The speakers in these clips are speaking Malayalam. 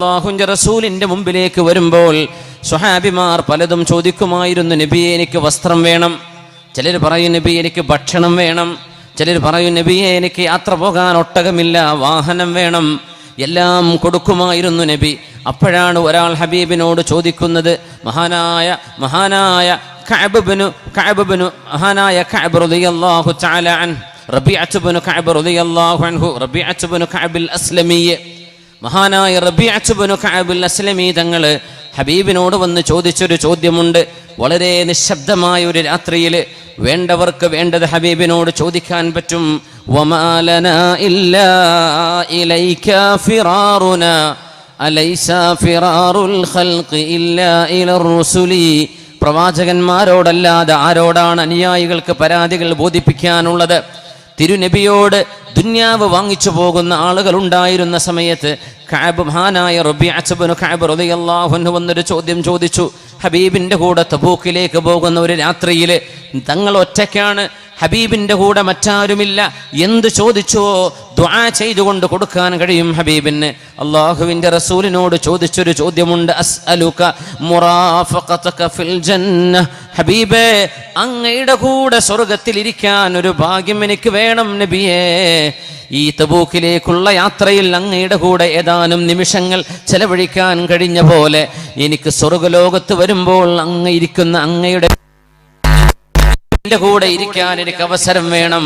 അല്ലാഹുവിന്റെ റസൂലിന്റെ മുമ്പിലേക്ക് വരുമ്പോൾ സ്വഹാബിമാർ പലതും ചോദിക്കുമായിരുന്നു. നബിയെ, എനിക്ക് വസ്ത്രം വേണം. ചിലർ പറയും നബി എനിക്ക് ഭക്ഷണം വേണം. ചിലർ പറയും നബിയെ എനിക്ക് യാത്ര പോകാൻ ഒട്ടകമില്ല, വാഹനം വേണം. എല്ലാം കൊടുക്കുമായിരുന്നു നബി. അപ്പോഴാണ് ഒരാൾ ഹബീബിനോട് ചോദിക്കുന്നത്. മഹാനായ കഅബ് റളിയല്ലാഹു തആല അൻഹു, റബീഅത്ത് ഇബ്നു കഅബ് റളിയല്ലാഹു അൻഹു, റബീഅത്ത് ഇബ്നു കഅബിൽ അസ്ലമി, മഹാനായ റബീഅത്ത് ഇബ്നു കഅബിൽ അസ്ലമി തങ്ങൾ ഹബീബിനോട് വന്ന് ചോദിച്ചൊരു ചോദ്യമുണ്ട്. വളരെ നിശബ്ദമായ ഒരു രാത്രിയിൽ വേണ്ടവർക്ക് വേണ്ടത് ഹബീബിനോട് ചോദിക്കാൻ പറ്റും. വമാ ലനാ ഇല്ലാ ഇലൈക ഫിറാറുനാ അലൈസ ഫിറാറുൽ ഖൽഖി ഇല്ലാ ഇലർ റുസുലി. പ്രവാചകന്മാരോടല്ലാതെ ആരോടാണ് അനുയായികൾക്ക് പരാതികൾ ബോധിപ്പിക്കാനുള്ളത്? തിരുനബിയോട് ദുന്യാവ് വാങ്ങിച്ചു പോകുന്ന ആളുകൾ ഉണ്ടായിരുന്ന സമയത്ത് മഹാനായ റബീഅത്ത് ഇബ്നു കഅബ് റളിയല്ലാഹു അൻഹു വന്നൊരു ചോദ്യം ചോദിച്ചു. ഹബീബിന്റെ കൂടെ തബൂക്കിലേക്ക് പോകുന്ന ഒരു രാത്രിയിൽ തങ്ങൾ ഒറ്റയ്ക്കാണ്, ഹബീബിന്റെ കൂടെ മറ്റാരുമില്ല. എന്ത് ചോദിച്ചുവോ ദുആ ചെയ്തുകൊണ്ട് കൊടുക്കാൻ കഴിയും ഹബീബിന്. അല്ലാഹുവിന്റെ റസൂലിനോട് ചോദിച്ചൊരു ചോദ്യമുണ്ട്. അസ്അലുക മുറാഫഖതക ഫിൽ ജന്ന. ഹബീബേ, അങ്ങയുടെ കൂടെ സ്വർഗ്ഗത്തിൽ ഇരിക്കാൻ ഒരു ഭാഗ്യം എനിക്ക് വേണം നബിയേ. ഈ തബൂക്കിലേക്കുള്ള യാത്രയിൽ അങ്ങയുടെ കൂടെ ഏതാനും നിമിഷങ്ങൾ ചെലവഴിക്കാൻ കഴിഞ്ഞ പോലെ എനിക്ക് സ്വർഗ്ഗലോകത്ത് വരുമ്പോൾ അങ്ങ് ഇരിക്കുന്ന അങ്ങയുടെ കൂടെ ഇരിക്കാൻ എനിക്ക് അവസരം വേണം.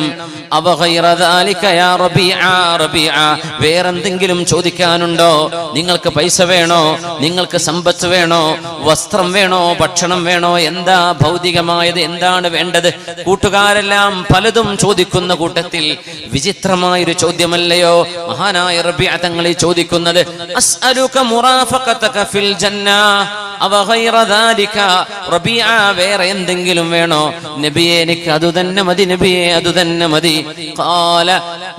വേറെന്തെങ്കിലും ചോദിക്കാനുണ്ടോ? നിങ്ങൾക്ക് പൈസ വേണോ? നിങ്ങൾക്ക് സമ്പത്ത് വേണോ? വസ്ത്രം വേണോ? ഭക്ഷണം വേണോ? എന്താ ഭൗതികമായത്? എന്താണ് വേണ്ടത്? കൂട്ടുകാരെല്ലാം പലതും ചോദിക്കുന്ന കൂട്ടത്തിൽ വിചിത്രമായൊരു ചോദ്യമല്ലയോ മഹാനായ റബീഅ തങ്ങൾ ചോദിക്കുന്നത്? അസ്അലുക മുറാഫഖതക ഫിൽ ജന്ന അവ ഗൈറ ദാലിക. റബീഅ, വേറെ എന്തെങ്കിലും വേണോ? നബിയെ, എനിക്ക് അതുതന്നെ മതി നബിയെ, അതുതന്നെ മതി. ഖാല,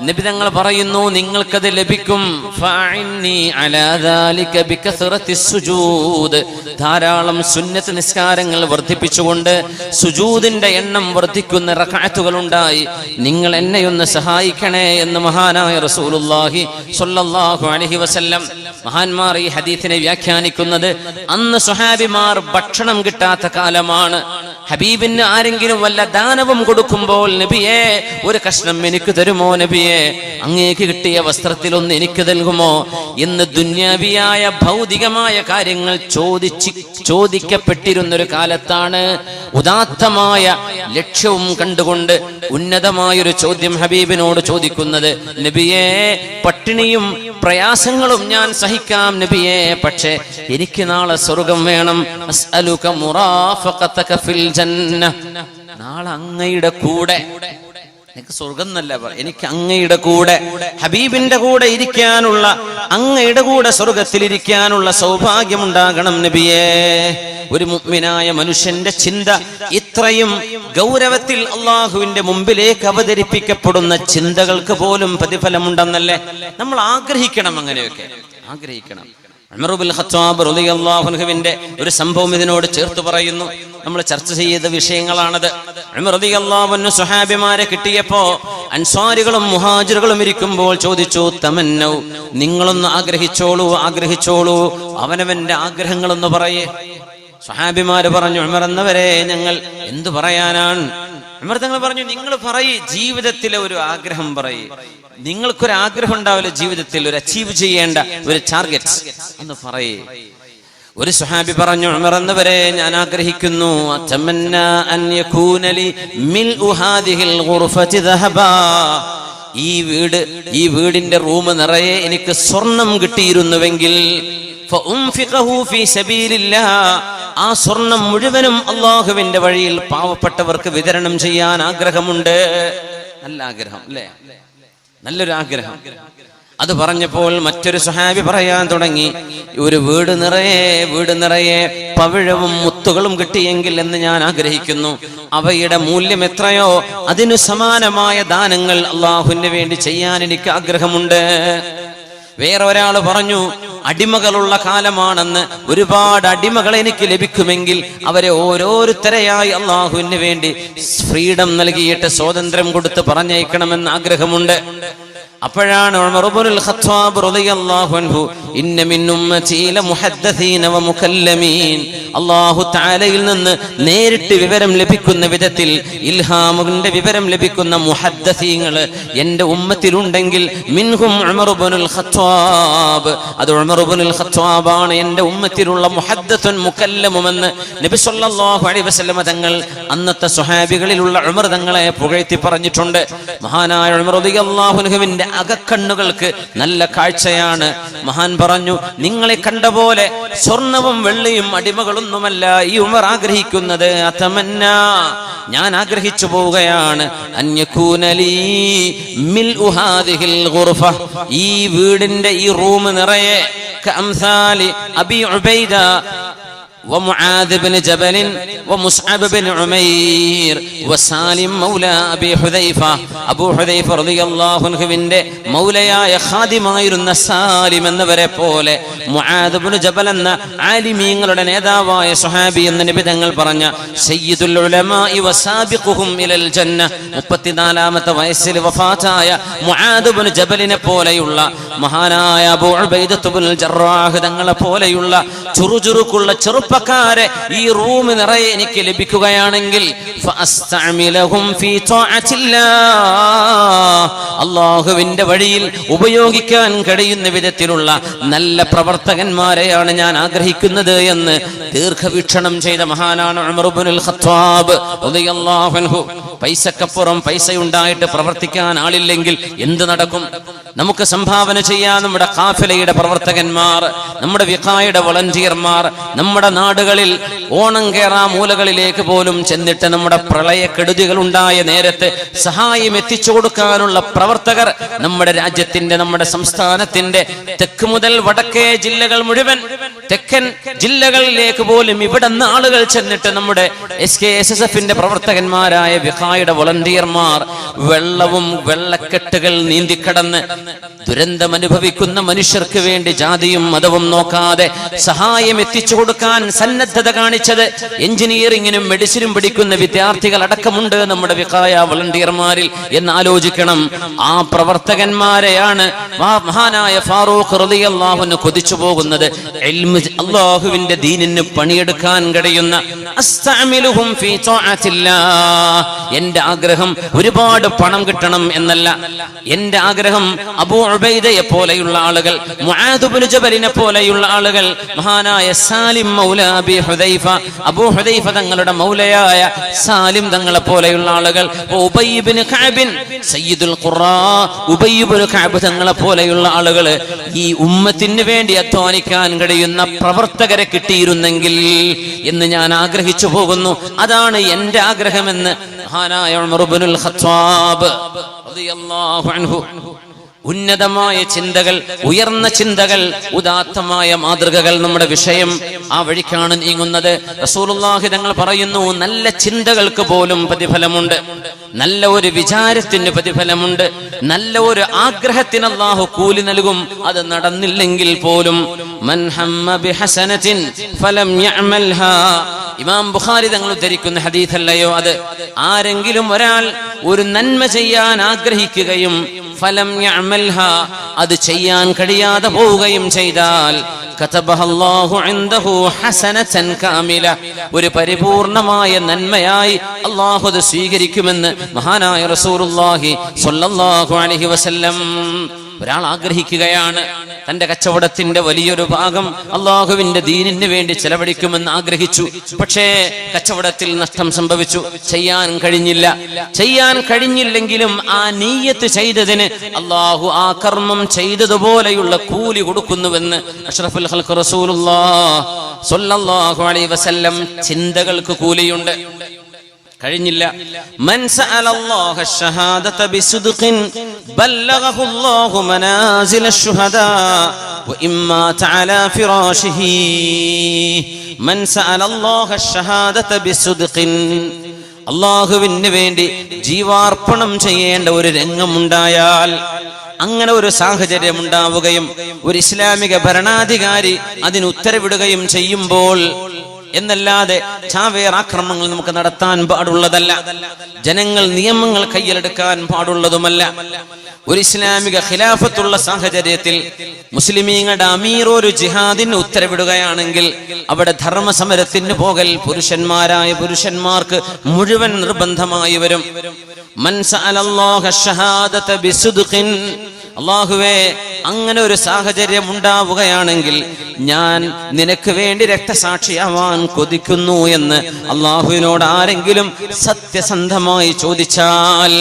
നബി തങ്ങൾ പറയുന്നു, നിങ്ങൾക്കത് ലഭിക്കും. ഫഅഇന്നി അലാ ദാലിക ബികസറത്തിസ് സുജൂദ്. ധാരാളം സുന്നത്ത് നിസ്കാരങ്ങൾ വർദ്ധിപ്പിച്ചുകൊണ്ട് സുജൂദിന്റെ എണ്ണം വർദ്ധിക്കുന്ന റക്അത്തുകൾ ഉണ്ടായി. നിങ്ങൾ എന്നെയൊന്ന് സഹായിക്കണേ എന്ന് മഹാനായ റസൂലുള്ളാഹി സ്വല്ലല്ലാഹു അലൈഹി വസല്ലം. മഹാന്മാർ ഈ ഹദീസിനെ വ്യാഖ്യാനിക്കുന്നത്, അന്ന് സ്വഹാബിമാർ ഭക്ഷണം കിട്ടാത്ത കാലമാണ്. ഹബീബിന് ആരെങ്കിലും വല്ല ദാനവും കൊടുക്കുമ്പോൾ നബിയെ ഒരു കഷ്ണം എനിക്ക് തരുമോ? നബിയെ, അങ്ങേക്ക് കിട്ടിയ വസ്ത്രത്തിൽ ഒന്ന് എനിക്ക് നൽകുമോ എന്ന് ദുന്യാവിയായ ഭൗതികമായ കാര്യങ്ങൾ ചോദിക്കപ്പെട്ടിരുന്നൊരു കാലത്താണ്. ഉദാത്തമായ ലക്ഷ്യവും കണ്ടുകൊണ്ട് ഉന്നതമായൊരു ചോദ്യം ഹബീബിനോട് ചോദിക്കുന്നത്. നബിയെ, പട്ടിണിയും പ്രയാസങ്ങളും ഞാൻ സഹിക്കാം നബിയെ, പക്ഷേ എനിക്ക് നാളെ സ്വർഗം വേണം. അസ്അലുക മുറാഫഖതക ഫിൽ ജന്ന. നാളെ അങ്ങയുടെ കൂടെ, എനിക്ക് സ്വർഗം എന്നല്ല പറ, എനിക്ക് അങ്ങയുടെ കൂടെ, ഹബീബിന്റെ കൂടെ ഇരിക്കാനുള്ള, അങ്ങയുടെ കൂടെ സ്വർഗത്തിൽ ഇരിക്കാനുള്ള സൗഭാഗ്യം ഉണ്ടാകണം നബിയേ. ഒരു മുഅ്മിനായ മനുഷ്യന്റെ ചിന്ത ഇത്രയും ഗൗരവത്തിൽ അള്ളാഹുവിന്റെ മുമ്പിലേക്ക് അവതരിപ്പിക്കപ്പെടുന്ന ചിന്തകൾക്ക് പോലും പ്രതിഫലമുണ്ടെന്നല്ലേ നമ്മൾ ആഗ്രഹിക്കണം. അങ്ങനെയൊക്കെ ആഗ്രഹിക്കണം. ഉമർ ഇബ്നുൽ ഖത്താബ് റളിയല്ലാഹു അൻഹുവിന്റെ ഒരു സംഭവം ഇതിനോട് ചേർത്ത് പറയുന്നു. നമ്മൾ ചർച്ച ചെയ്ത വിഷയങ്ങളാണത്. ഉമർ റളിയല്ലാഹു അൻഹു സ്വഹാബിമാരെ കിട്ടിയപ്പോ അൻസാരികളും മുഹാജിറുകളും ഇരിക്കുമ്പോൾ ചോദിച്ചു, തമന്നൗ, നിങ്ങളൊന്ന് ആഗ്രഹിച്ചോളൂ, അവനവന്റെ ആഗ്രഹങ്ങളൊന്ന് പറയേ. സ്വഹാബിമാര് പറഞ്ഞു, ഉമർ എന്നവരെ ഞങ്ങൾ എന്തു പറയാനാണ്? ഉമർ തങ്ങൾ പറഞ്ഞു, നിങ്ങൾ പറയ്, ജീവിതത്തിലെ ഒരു ആഗ്രഹം പറയ്. നിങ്ങൾക്കൊരാഗ്രഹം ഉണ്ടാവില്ല ജീവിതത്തിൽ, ഒരു അച്ചീവ് ചെയ്യേണ്ട ഒരു ടാർഗറ്റ് എന്ന് പറയേ. ഒരു സ്വഹാബി പറഞ്ഞു, ഉമർ എന്നവരെ ഞാൻ ആഗ്രഹിക്കുന്നു, ഈ വീടിന്റെ റൂം നിറയെ എനിക്ക് സ്വർണം കിട്ടിയിരുന്നുവെങ്കിൽ ആ സ്വർണം മുഴുവനും അള്ളാഹുവിന്റെ വഴിയിൽ പാവപ്പെട്ടവർക്ക് വിതരണം ചെയ്യാൻ ആഗ്രഹമുണ്ട്. നല്ല ആഗ്രഹം അല്ലേ? നല്ലൊരു ആഗ്രഹം. അത് പറഞ്ഞപ്പോൾ മറ്റൊരു സ്വഹാബി പറയാൻ തുടങ്ങി, ഒരു വീട് നിറയെ പവിഴവും മുത്തുകളും കിട്ടിയെങ്കിൽ എന്ന് ഞാൻ ആഗ്രഹിക്കുന്നു. അവയുടെ മൂല്യം എത്രയോ അതിനു സമാനമായ ദാനങ്ങൾ അള്ളാഹുവിന് വേണ്ടി ചെയ്യാൻ എനിക്ക് ആഗ്രഹമുണ്ട്. വേറെ ഒരാൾ പറഞ്ഞു, അടിമകളുള്ള കാലമാണെന്ന്, ഒരുപാട് അടിമകൾ എനിക്ക് ലഭിക്കുമെങ്കിൽ അവരെ ഓരോരുത്തരെയായി അള്ളാഹുവിന് വേണ്ടി ഫ്രീഡം നൽകിയിട്ട് സ്വാതന്ത്ര്യം കൊടുത്ത് പറഞ്ഞയക്കണമെന്ന് ആഗ്രഹമുണ്ട്. അപ്പോഴാണ് ഉമർ ഇബ്നുൽ ഖത്താബ് റളിയല്ലാഹു അൻഹു ഇന്ന മിൻ ഉമ്മതി ലമുഹദ്ദസീന വമുകല്ലമീൻ, അല്ലാഹു തആലയിൽ നിന്ന് നേരിട്ട് വിവരം ലഭിക്കുന്ന വിധത്തിൽ ഇൽഹാമിന്റെ വിവരം ലഭിക്കുന്ന മുഹദ്ദസീങ്ങൾ എൻ്റെ ഉമ്മത്തിലുണ്ടെങ്കിൽ മിൻഹും ഉമർ ഇബ്നുൽ ഖത്താബ്, അത് ഉമർ ഇബ്നുൽ ഖത്താബാണ് എൻ്റെ ഉമ്മത്തിലുള്ള മുഹദ്ദസുൻ മുകല്ലമുമെന്ന് നബി സല്ലല്ലാഹു അലൈഹി വസല്ലം തങ്ങൾ അന്നത്തെ സ്വഹാബികളിലുള്ള ഉമർ തങ്ങളെ പുകഴ്ത്തി പറഞ്ഞിട്ടുണ്ട്. മഹാനായ ഉമർ റളിയല്ലാഹു അൻഹുവിന്റെ അകക്കണ്ണുകൾക്ക് നല്ല കാഴ്ചയാണ്. മഹാൻ പറഞ്ഞു, നിങ്ങളെ കണ്ട പോലെ സ്വർണവും വെള്ളിയും അടിമകളൊന്നുമല്ല ഈ ഉമർ ആഗ്രഹിക്കുന്നത്. അതമന്ന, ഞാൻ ആഗ്രഹിച്ചു പോവുകയാണ്, അൻയകൂനലി മിൽഉ ഹാദിഹിൽ ഗുർഫ, ഈ വീടിന്റെ ഈ റൂം നിറയെ കഅംസാലി അബി ഉബൈദ ومعاذ بن جبل ومصعب بن عمير وسالم مولى أبي حذيفة, അബൂ ഹുദൈഫ റളിയല്ലാഹു അൻഹുവിന്റെ മൗലയായ ഖാദിമായിരുന്ന സാലിം എന്നവരെ പോലെ മുആദ് ഇബ്നു ജബൽ എന്ന ആലിമീങ്ങളുടെ നേതാവായ സ്വഹാബി എന്ന നബി തങ്ങൾ പറഞ്ഞ സയ്യിദുൽ ഉലമാഇ വസാബിഖുഹും ഇലൽ ജന്ന, 34ാമത്തെ വയസ്സിൽ വഫാത്തായ മുആദ് ഇബ്നു ജബലിനെ പോലെയുള്ള മഹാനായ അബൂ ഉബൈദത്ത് ഇബ്നുൽ ജറാഹ് തങ്ങളെ പോലെയുള്ള ചുറുചുറുക്കുള്ള ചെറുപ്പക്കാരെ ഈ റൂം നിറയെ എനിക്ക് ലഭിക്കുകയാണെങ്കിൽ ഫഅസ്തഅമിലഹും ഫീ ത്വാഅത്തില്ലാഹ്, അല്ലാഹുവിന്റെ വഴിയിൽ ഉപയോഗിക്കാൻ കഴിയുന്ന വിധത്തിലുള്ള നല്ല പ്രവർത്തകന്മാരെയാണ് ഞാൻ ആഗ്രഹിക്കുന്നത് എന്ന് ദീർഘവീക്ഷണം ചെയ്ത മഹാനാണ് ഉമർ ഇബ്നുൽ ഖത്താബ് റളിയല്ലാഹു അൻഹു. പൈസക്കപ്പുറം പൈസയുണ്ടായിട്ട് പ്രവർത്തിക്കാൻ ആളില്ലെങ്കിൽ എന്ത് നടക്കും? നമുക്ക് സംഭാവന ചെയ്യാൻ നമ്മുടെ ഖാഫിലയുടെ പ്രവർത്തകന്മാർ, നമ്മുടെ വിഖായുടെ വളണ്ടിയർമാർ, നമ്മുടെ നാടുകളിൽ ഓണം കേറാ മൂലകളിലേക്ക് പോലും ചെന്നിട്ട് നമ്മുടെ പ്രളയക്കെടുതികൾ ഉണ്ടായ നേരത്ത് സഹായം എത്തിച്ചു കൊടുക്കാനുള്ള പ്രവർത്തകർ നമ്മുടെ രാജ്യത്തിന്റെ, നമ്മുടെ സംസ്ഥാനത്തിന്റെ തെക്ക് മുതൽ വടക്കേ ജില്ലകൾ മുഴുവൻ, തെക്കൻ ജില്ലകളിലേക്ക് പോലും ഇവിടെ നിന്ന് ആളുകൾ ചെന്നിട്ട് നമ്മുടെ SKSSFന്റെ പ്രവർത്തകന്മാരായ വിഖായുടെ വളണ്ടിയർമാർ വെള്ളവും വെള്ളക്കെട്ടുകൾ നീന്തിക്കടന്ന് ദുരന്തം അനുഭവിക്കുന്ന മനുഷ്യർക്ക് വേണ്ടി ജാതിയും മതവും നോക്കാതെ സഹായം എത്തിച്ചു കൊടുക്കാൻ സന്നദ്ധത കാണിച്ചത് എഞ്ചിനീയറിംഗിനും മെഡിസിനും പഠിക്കുന്ന വിദ്യാർത്ഥികൾ അടക്കമുണ്ട് നമ്മുടെ വിഖായ വളണ്ടിയർമാരിൽ എന്ന് ആലോചിക്കണം. ആ പ്രവർത്തകന്മാരെയാണ് മഹാനായ ഫാറൂഖ് റളിയല്ലാഹു അൻഹു കൊതിച്ചു പോകുന്നത്. അല്ലാഹുവിന്റെ ദീനിന് പണിയെടുക്കാൻ കഴിയുന്ന അസ്തഅമിലുഹും ഫീ ത്വാഅത്തില്ലാഹ്, എന്റെ ആഗ്രഹം ഒരുപാട് പണം കിട്ടണം എന്നല്ല. എന്റെ ആഗ്രഹം അബൂ ഉബൈദയെ പോലെയുള്ള ആളുകൾ, മുആദ് ഇബ്നു ജബലിനെ പോലെയുള്ള ആളുകൾ, മഹാനായ സാലിം മൗല അബി ഹുദൈഫ, അബൂ ഹുദൈഫ തങ്ങളുടെ മൗലയായ സാലിം തങ്ങളെ പോലെയുള്ള ആളുകൾ, ഉബയ്യ് ഇബ്നു കഅബ് സയ്യിദുൽ ഖുറാ ഉബയ്യ് ഇബ്നു കഅബ് തങ്ങളെ പോലെയുള്ള ആളുകൾ, ഈ ഉമ്മത്തിന് വേണ്ടി അധ്വാനിക്കാൻ കഴിയുന്ന പ്രവർത്തകരെ കിട്ടിയിരുന്നെങ്കിൽ എന്ന് ഞാൻ ആഗ്രഹിച്ചു പോകുന്നു. അതാണ് എന്റെ ആഗ്രഹമെന്ന് മഹാനായ ഉമർ ഇബ്നുൽ ഖത്താബ് റളിയല്ലാഹു അൻഹു. ഉന്നതമായ ചിന്തകൾ, ഉയർന്ന ചിന്തകൾ, ഉദാത്തമായ മാതൃകകൾ നമ്മുടെ വിഷയം. ആ വഴിക്കാണ് നീങ്ങുന്നത്. റസൂലുള്ളാഹി തങ്ങൾ പറയുന്നു, നല്ല ചിന്തകൾക്ക് പോലും പ്രതിഫലമുണ്ട്, നല്ല ഒരു വിചാരത്തിന് പ്രതിഫലമുണ്ട്, നല്ല ഒരു ആഗ്രഹത്തിന് അല്ലാഹു കൂലി നൽകും. അത് നടന്നില്ലെങ്കിൽ പോലും മൻ ഹമ്മ ബിഹസനത്തിൻ ഫലം യഅമൽഹാ, ഇമാം ബുഖാരി തങ്ങൾ ഉദ്ധരിക്കുന്ന ഹദീസല്ലയോ അത്? ആരെങ്കിലും ഒരാൾ ഒരു നന്മ ചെയ്യാൻ ആഗ്രഹിക്കുകയും ഫലം യഅമൽഹാ, അത് ചെയ്യാൻ കഴിയാതെ പോവുകയും ചെയ്താൽ കതബഹല്ലാഹു ഇൻദഹു ഹസനതൻ കാമില, ഒരു പരിപൂർണമായ നന്മയായി അല്ലാഹു അത് സ്വീകരിക്കുമെന്ന് മഹാനായ റസൂലുള്ളാഹി സ്വല്ലല്ലാഹു അലൈഹി വസല്ലം. ഒരാൾ ആഗ്രഹിക്കുകയാണ് തന്റെ കച്ചവടത്തിന്റെ വലിയൊരു ഭാഗം അള്ളാഹുവിന്റെ ദീനിന് വേണ്ടി ചെലവഴിക്കുമെന്ന് ആഗ്രഹിച്ചു. പക്ഷേ കച്ചവടത്തിൽ നഷ്ടം സംഭവിച്ചു, ചെയ്യാൻ കഴിഞ്ഞില്ല. ചെയ്യാൻ കഴിഞ്ഞില്ലെങ്കിലും ആ നീയത്ത് ചെയ്തതിന് അള്ളാഹു ആ കർമ്മം ചെയ്തതുപോലെയുള്ള കൂലി കൊടുക്കുന്നുവെന്ന് അഷ്റഫുൽ ഖൽഖ് റസൂലുള്ളാഹി സ്വല്ലല്ലാഹു അലൈഹി വസല്ലം. ചിന്തകൾക്ക് കൂലിയുണ്ട്. കഴിഞ്ഞില്ല. മൻ സഅലല്ലാഹ അശ്ശഹാദത ബിസുദ്ഖിൻ ബല്ലഗഹു അല്ലാഹു മനാസില അശ്ശുഹദാ വഇമ്മാ തഅലാ ഫിറാശിഹി. മൻ സഅലല്ലാഹ അശ്ശഹാദത ബിസുദ്ഖിൻ, അല്ലാഹുവിന് വേണ്ടി ജീവാർപ്പണം ചെയ്യേണ്ട ഒരു രംഗമുണ്ടായാൽ, അങ്ങനെ ഒരു സാഹചര്യം ഉണ്ടാവുകയും ഒരു ഇസ്ലാമിക ഭരണാധികാരി അതിന് ഉത്തരവിടുകയും ചെയ്യുമ്പോൾ എന്നല്ലാതെ ചാവേർ ആക്രമണങ്ങൾ നമുക്ക് നടത്താൻ പാടുള്ളതല്ല. ജനങ്ങൾ നിയമങ്ങൾ കയ്യിലെടുക്കാൻ പാടുള്ളതുമല്ല. ഒരു ഇസ്ലാമിക ഖിലാഫത്തുള്ള സാഹചര്യത്തിൽ മുസ്ലിമീങ്ങളുടെ അമീർ ഒരു ജിഹാദിന് ഉത്തരവിടുകയാണെങ്കിൽ അവിടെ ധർമ്മസമരത്തിന് പോകൽ പുരുഷന്മാരായ പുരുഷന്മാർക്ക് മുഴുവൻ നിർബന്ധമായി വരും. മൻ സഅലല്ലാഹ ഷഹാദത ബിസുദ്ഖിൻ, അല്ലാഹുവേ അങ്ങനെ ഒരു സാഹചര്യം ഉണ്ടാവുകയാണെങ്കിൽ ഞാൻ നിനക്ക് വേണ്ടി രക്തസാക്ഷിയാവാൻ കൊതിക്കുന്നു എന്ന് അല്ലാഹുവിനോട് ആരെങ്കിലും സത്യസന്ധമായി ചോദിച്ചാൽ,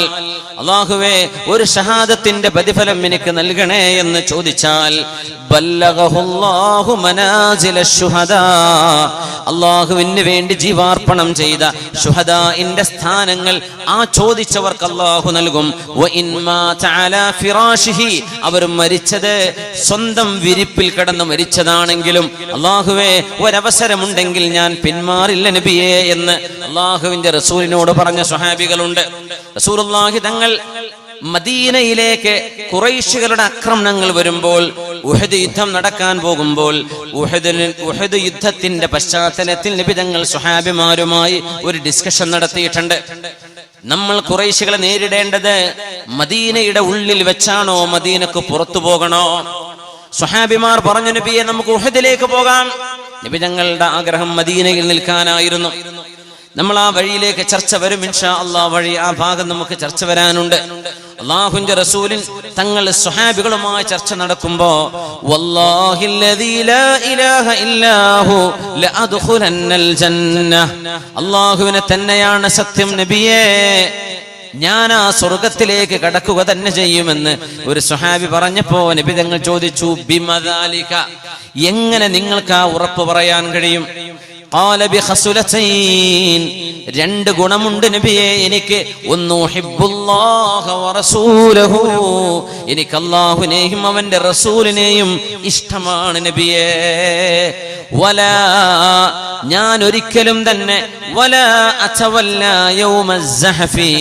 അല്ലാഹുവേ ഒരു ഷഹാദത്തിന്റെ പ്രതിഫലം എനിക്ക് നൽകണേ എന്ന് ചോദിച്ചാൽ, ബല്ലഗഹുല്ലാഹു മനാസില ശുഹദാ, അല്ലാഹുവിന് വേണ്ടി ജീവാർപ്പണം ചെയ്ത ശുഹദാഇന്റെ സ്ഥാനങ്ങൾ ആ ചോദിച്ചവർക്ക് അല്ലാഹു നൽകും. വ ഇൻ മാത അലാ ഫിറാശിഹി, അവർ മരിച്ചത് സ്വന്തം വിരിപ്പിൽ കിടന്ന് മരിച്ചതാണെങ്കിലും അല്ലാഹുവേ ഒരവസരമുണ്ടെങ്കിൽ ഞാൻ പിന്മാറില്ല നബിയേ എന്ന് അല്ലാഹുവിന്റെ റസൂലിനോട് പറഞ്ഞ സ്വഹാബികളുണ്ട്. റസൂലുള്ളാഹി തങ്ങൾ മദീനയിലേക്ക് ഖുറൈശികളുടെ ആക്രമണങ്ങൾ വരുമ്പോൾ, ഉഹദ് യുദ്ധം നടക്കാൻ പോകുമ്പോൾ, ഉഹദ് യുദ്ധത്തിന്റെ പശ്ചാത്തലത്തിൽ നബി തങ്ങൾ സ്വഹാബിമാരുമായി ഒരു ഡിസ്കഷൻ നടത്തിയിട്ടുണ്ട്. നമ്മൾ ഖുറൈശികളെ നേരിടേണ്ടത് മദീനയുടെ ഉള്ളിൽ വെച്ചാണോ മദീനക്ക് പുറത്തു പോകണോ? സ്വഹാബിമാർ പറഞ്ഞു, നബിയെ നമുക്ക് ഉഹദിലേക്ക് പോകാം. നബി തങ്ങളുടെ ആഗ്രഹം മദീനയിൽ നിൽക്കാനായിരുന്നു. നമ്മൾ ആ വഴിയിലേക്ക് ചർച്ച വരും ഇൻഷാ അല്ലാഹ്. വഴി ആ ഭാഗം നമുക്ക് ചർച്ച വരാനുണ്ട്. അല്ലാഹുവിന്റെ റസൂലിൻ തങ്ങൾ സ്വഹാബികളുമായി ചർച്ച നടക്കുമ്പോ, വല്ലാഹില്ലദീ ലാ ഇലാഹ ഇല്ലാഹു ലഅദ്ഖുലന്നൽ ജന്ന, അല്ലാഹുവിനെ തന്നെയാണ് സത്യം നബിയേ, ഞാൻ ആ സ്വർഗത്തിലേക്ക് കടക്കുക തന്നെ ചെയ്യുമെന്ന് ഒരു സ്വഹാബി പറഞ്ഞപ്പോ നബി തങ്ങൾ ചോദിച്ചു, ബിമദാലിക, എങ്ങനെ നിങ്ങൾക്ക് ആ ഉറപ്പ് പറയാൻ കഴിയും? ഖാല ബിഖസുലതൈൻ, രണ്ട് ഗുണമുണ്ട് നബിയെ എനിക്ക്. ഒന്ന് ഉഹിബ്ബുല്ലാഹ വറസൂലഹു, എനിക്ക് അല്ലാഹുവിനെയും അവന്റെ റസൂലിനെയും ഇഷ്ടമാണ് നബിയെ. വലാ, ഞാൻ ഒരിക്കലും തന്നെ വലാ അതവല്ല യൗമസ്സഹഫി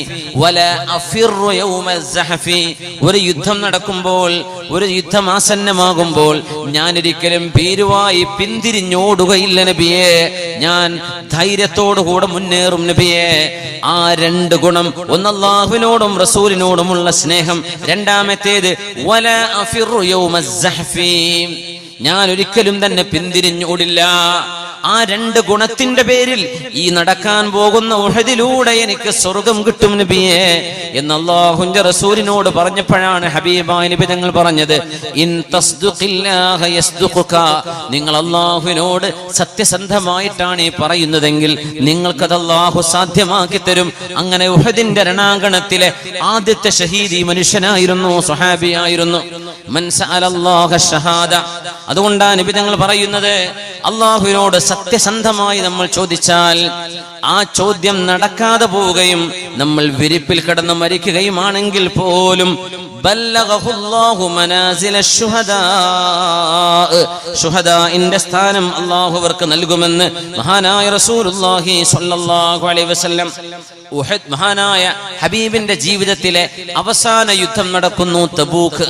വലാ അഫിറു യൗമസ്സഹഫി, ഒരു യുദ്ധം നടക്കുമ്പോൾ, ഒരു യുദ്ധം ആസന്നമാകുമ്പോൾ ഞാൻ ഒരിക്കലും ഭീരുവായി പിന്തിരിഞ്ഞോടുകയില്ല നബിയെ, ഞാൻ ധൈര്യത്തോടുകൂടെ മുന്നേറും നബിയെ. ആ രണ്ട് ഗുണം, ഒന്ന് അല്ലാഹുവിനോടും റസൂലിനോടുമുള്ള സ്നേഹം, രണ്ടാമത്തേത് വലാ അഫിറു യൗമസ്സഹഫി, ഞാൻ ഒരിക്കലും തന്നെ പിന്തിരിഞ്ഞോടില്ല. ആ രണ്ട് ഗുണത്തിന്റെ പേരിൽ ഈ നടക്കാൻ പോകുന്ന ഉഹദിലൂടെ എനിക്ക് സ്വർഗം കിട്ടും നബിയെ എന്ന് അല്ലാഹുവിന്റെ റസൂലിനോട് പറഞ്ഞപ്പോഴാണ് ഹബീബായ നബി തങ്ങൾ പറഞ്ഞത്, ഇൻ തസ്ദുഖില്ലാഹ യസ്ദുഖുക, നിങ്ങൾ അല്ലാഹുവിനോട് സത്യസന്ധമായിട്ടാണ് ഈ പറയുന്നതെങ്കിൽ നിങ്ങൾക്കത് അല്ലാഹു സാധ്യമാക്കി തരും. അങ്ങനെ ഉഹദിന്റെ രണാങ്കണത്തിലെ ആദ്യത്തെ ഷഹീദ് ഈ മനുഷ്യനായിരുന്നു, സ്വഹാബിയായിരുന്നു. മൻ സഅലല്ലാഹ ഷഹാദ, അതുകൊണ്ടാണ് നബി തങ്ങൾ പറയുന്നത്, അല്ലാഹുവിനോട് സത്യസന്ധമായി നമ്മൾ ചോദിച്ചാൽ ആ ചോദ്യം നടക്കാതെ പോവുകയും നമ്മൾ വിരിപ്പിൽ കിടന്ന് മരിക്കുകയുമാണെങ്കിൽ പോലും ബല്ലഗഹുല്ലാഹു മനാസില ശുഹദാ, ശുഹദാഇന്റെ സ്ഥാനം അല്ലാഹു അവർക്ക് നൽകുമെന്ന് മഹാനായ റസൂലുള്ളാഹി സ്വല്ലല്ലാഹു അലൈഹി വസല്ലം. ഉഹദ്, മഹാനായ ഹബീബിന്റെ ജീവിതത്തിലെ അവസാന യുദ്ധം നടക്കുന്നു തബൂക്ക്.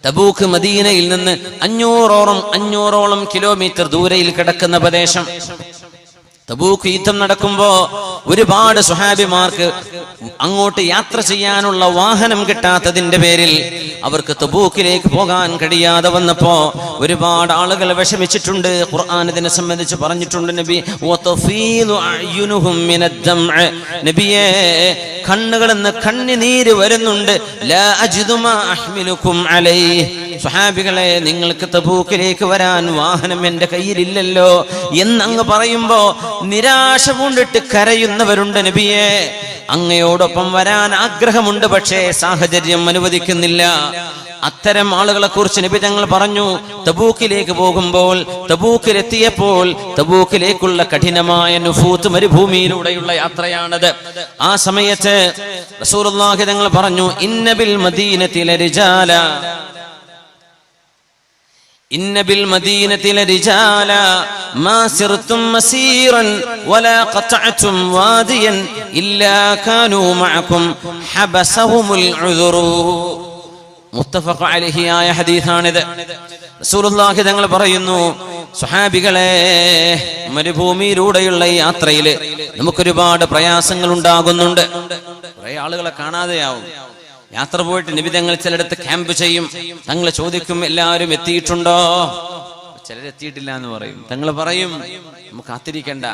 തബൂക്ക് മദീനയിൽ നിന്ന് 500ഓളം കിലോമീറ്റർ ദൂരയിൽ കിടക്കുന്ന പ്രദേശം. തബൂക്ക് യുദ്ധം നടക്കുമ്പോ ഒരുപാട് സ്വഹാബിമാർക്ക് അങ്ങോട്ട് യാത്ര ചെയ്യാനുള്ള വാഹനം കിട്ടാത്തതിന്റെ പേരിൽ അവർക്ക് തബൂക്കിലേക്ക് പോകാൻ കഴിയാതെ വന്നപ്പോ ഒരുപാട് ആളുകൾ വിഷമിച്ചിട്ടുണ്ട്. ഖുർആൻ ഇതിനെ സംബന്ധിച്ച് പറഞ്ഞിട്ടുണ്ട്, നബി വതഫീദു അയ്യുനുഹും മിനദ്ദംഅ, നബിയേ കണ്ണുകളിൽ നിന്ന് കണ്ണുനീര് വരുന്നുണ്ട്. ലാ അജിദു മാ അഹ്മിലുകും അലൈഹി, സ്വഹാബികളെ നിങ്ങൾക്ക് തബൂക്കിലേക്ക് വരാൻ വാഹനം എന്റെ കയ്യിലില്ലല്ലോ എന്നങ്ങ് പറയുമ്പോ നിരാശ കൊണ്ടിട്ട് കരയുന്നവരുണ്ട്. നബിയെ അങ്ങയോടൊപ്പം വരാൻ ആഗ്രഹമുണ്ട്, പക്ഷേ സാഹചര്യം അനുവദിക്കുന്നില്ല. അത്തരം ആളുകളെ കുറിച്ച് നബി തങ്ങൾ പറഞ്ഞു, തബൂക്കിലേക്ക് പോകുമ്പോൾ, തബൂക്കിലെത്തിയപ്പോൾ, തബൂക്കിലേക്കുള്ള കഠിനമായ നുഫൂത്ത് മരുഭൂമിയിലൂടെയുള്ള യാത്രയാണത്. ആ സമയത്ത് റസൂലുള്ളാഹി തങ്ങൾ പറഞ്ഞു, ഇന്ന ബിൽ മദീനതി ലരിജാല, ഇന്ന ബിൽ മദീനതി ലരിജാല മാ സിർതും മസീറൻ വലാ ഖതഅതും വാദിയൻ ഇല്ലാ കാനൂ മഅകും ഹബസഹുമുൽ ഉദുറു. മുത്തഫഖ് അലൈഹി ആയ ഹദീസാണിത്. റസൂലുള്ളാഹി തങ്ങൾ പറയുന്നു, സ്വഹാബികളെ, മരുഭൂമിയിലൂടെയുള്ള ഈ യാത്രയില് നമുക്കൊരുപാട് പ്രയാസങ്ങൾ ഉണ്ടാകുന്നുണ്ട്. കുറെ ആളുകളെ കാണാതെയാവും. യാത്ര പോയിട്ട് നബി തങ്ങൾ ചിലയിടത്ത് ക്യാമ്പ് ചെയ്യും. തങ്ങൾ ചോദിക്കും, എല്ലാവരും എത്തിയിട്ടുണ്ടോ? ചിലരെത്തിയിട്ടില്ല എന്ന് പറയും. തങ്ങൾ പറയും, നമുക്ക് കാത്തിരിക്കണ്ട,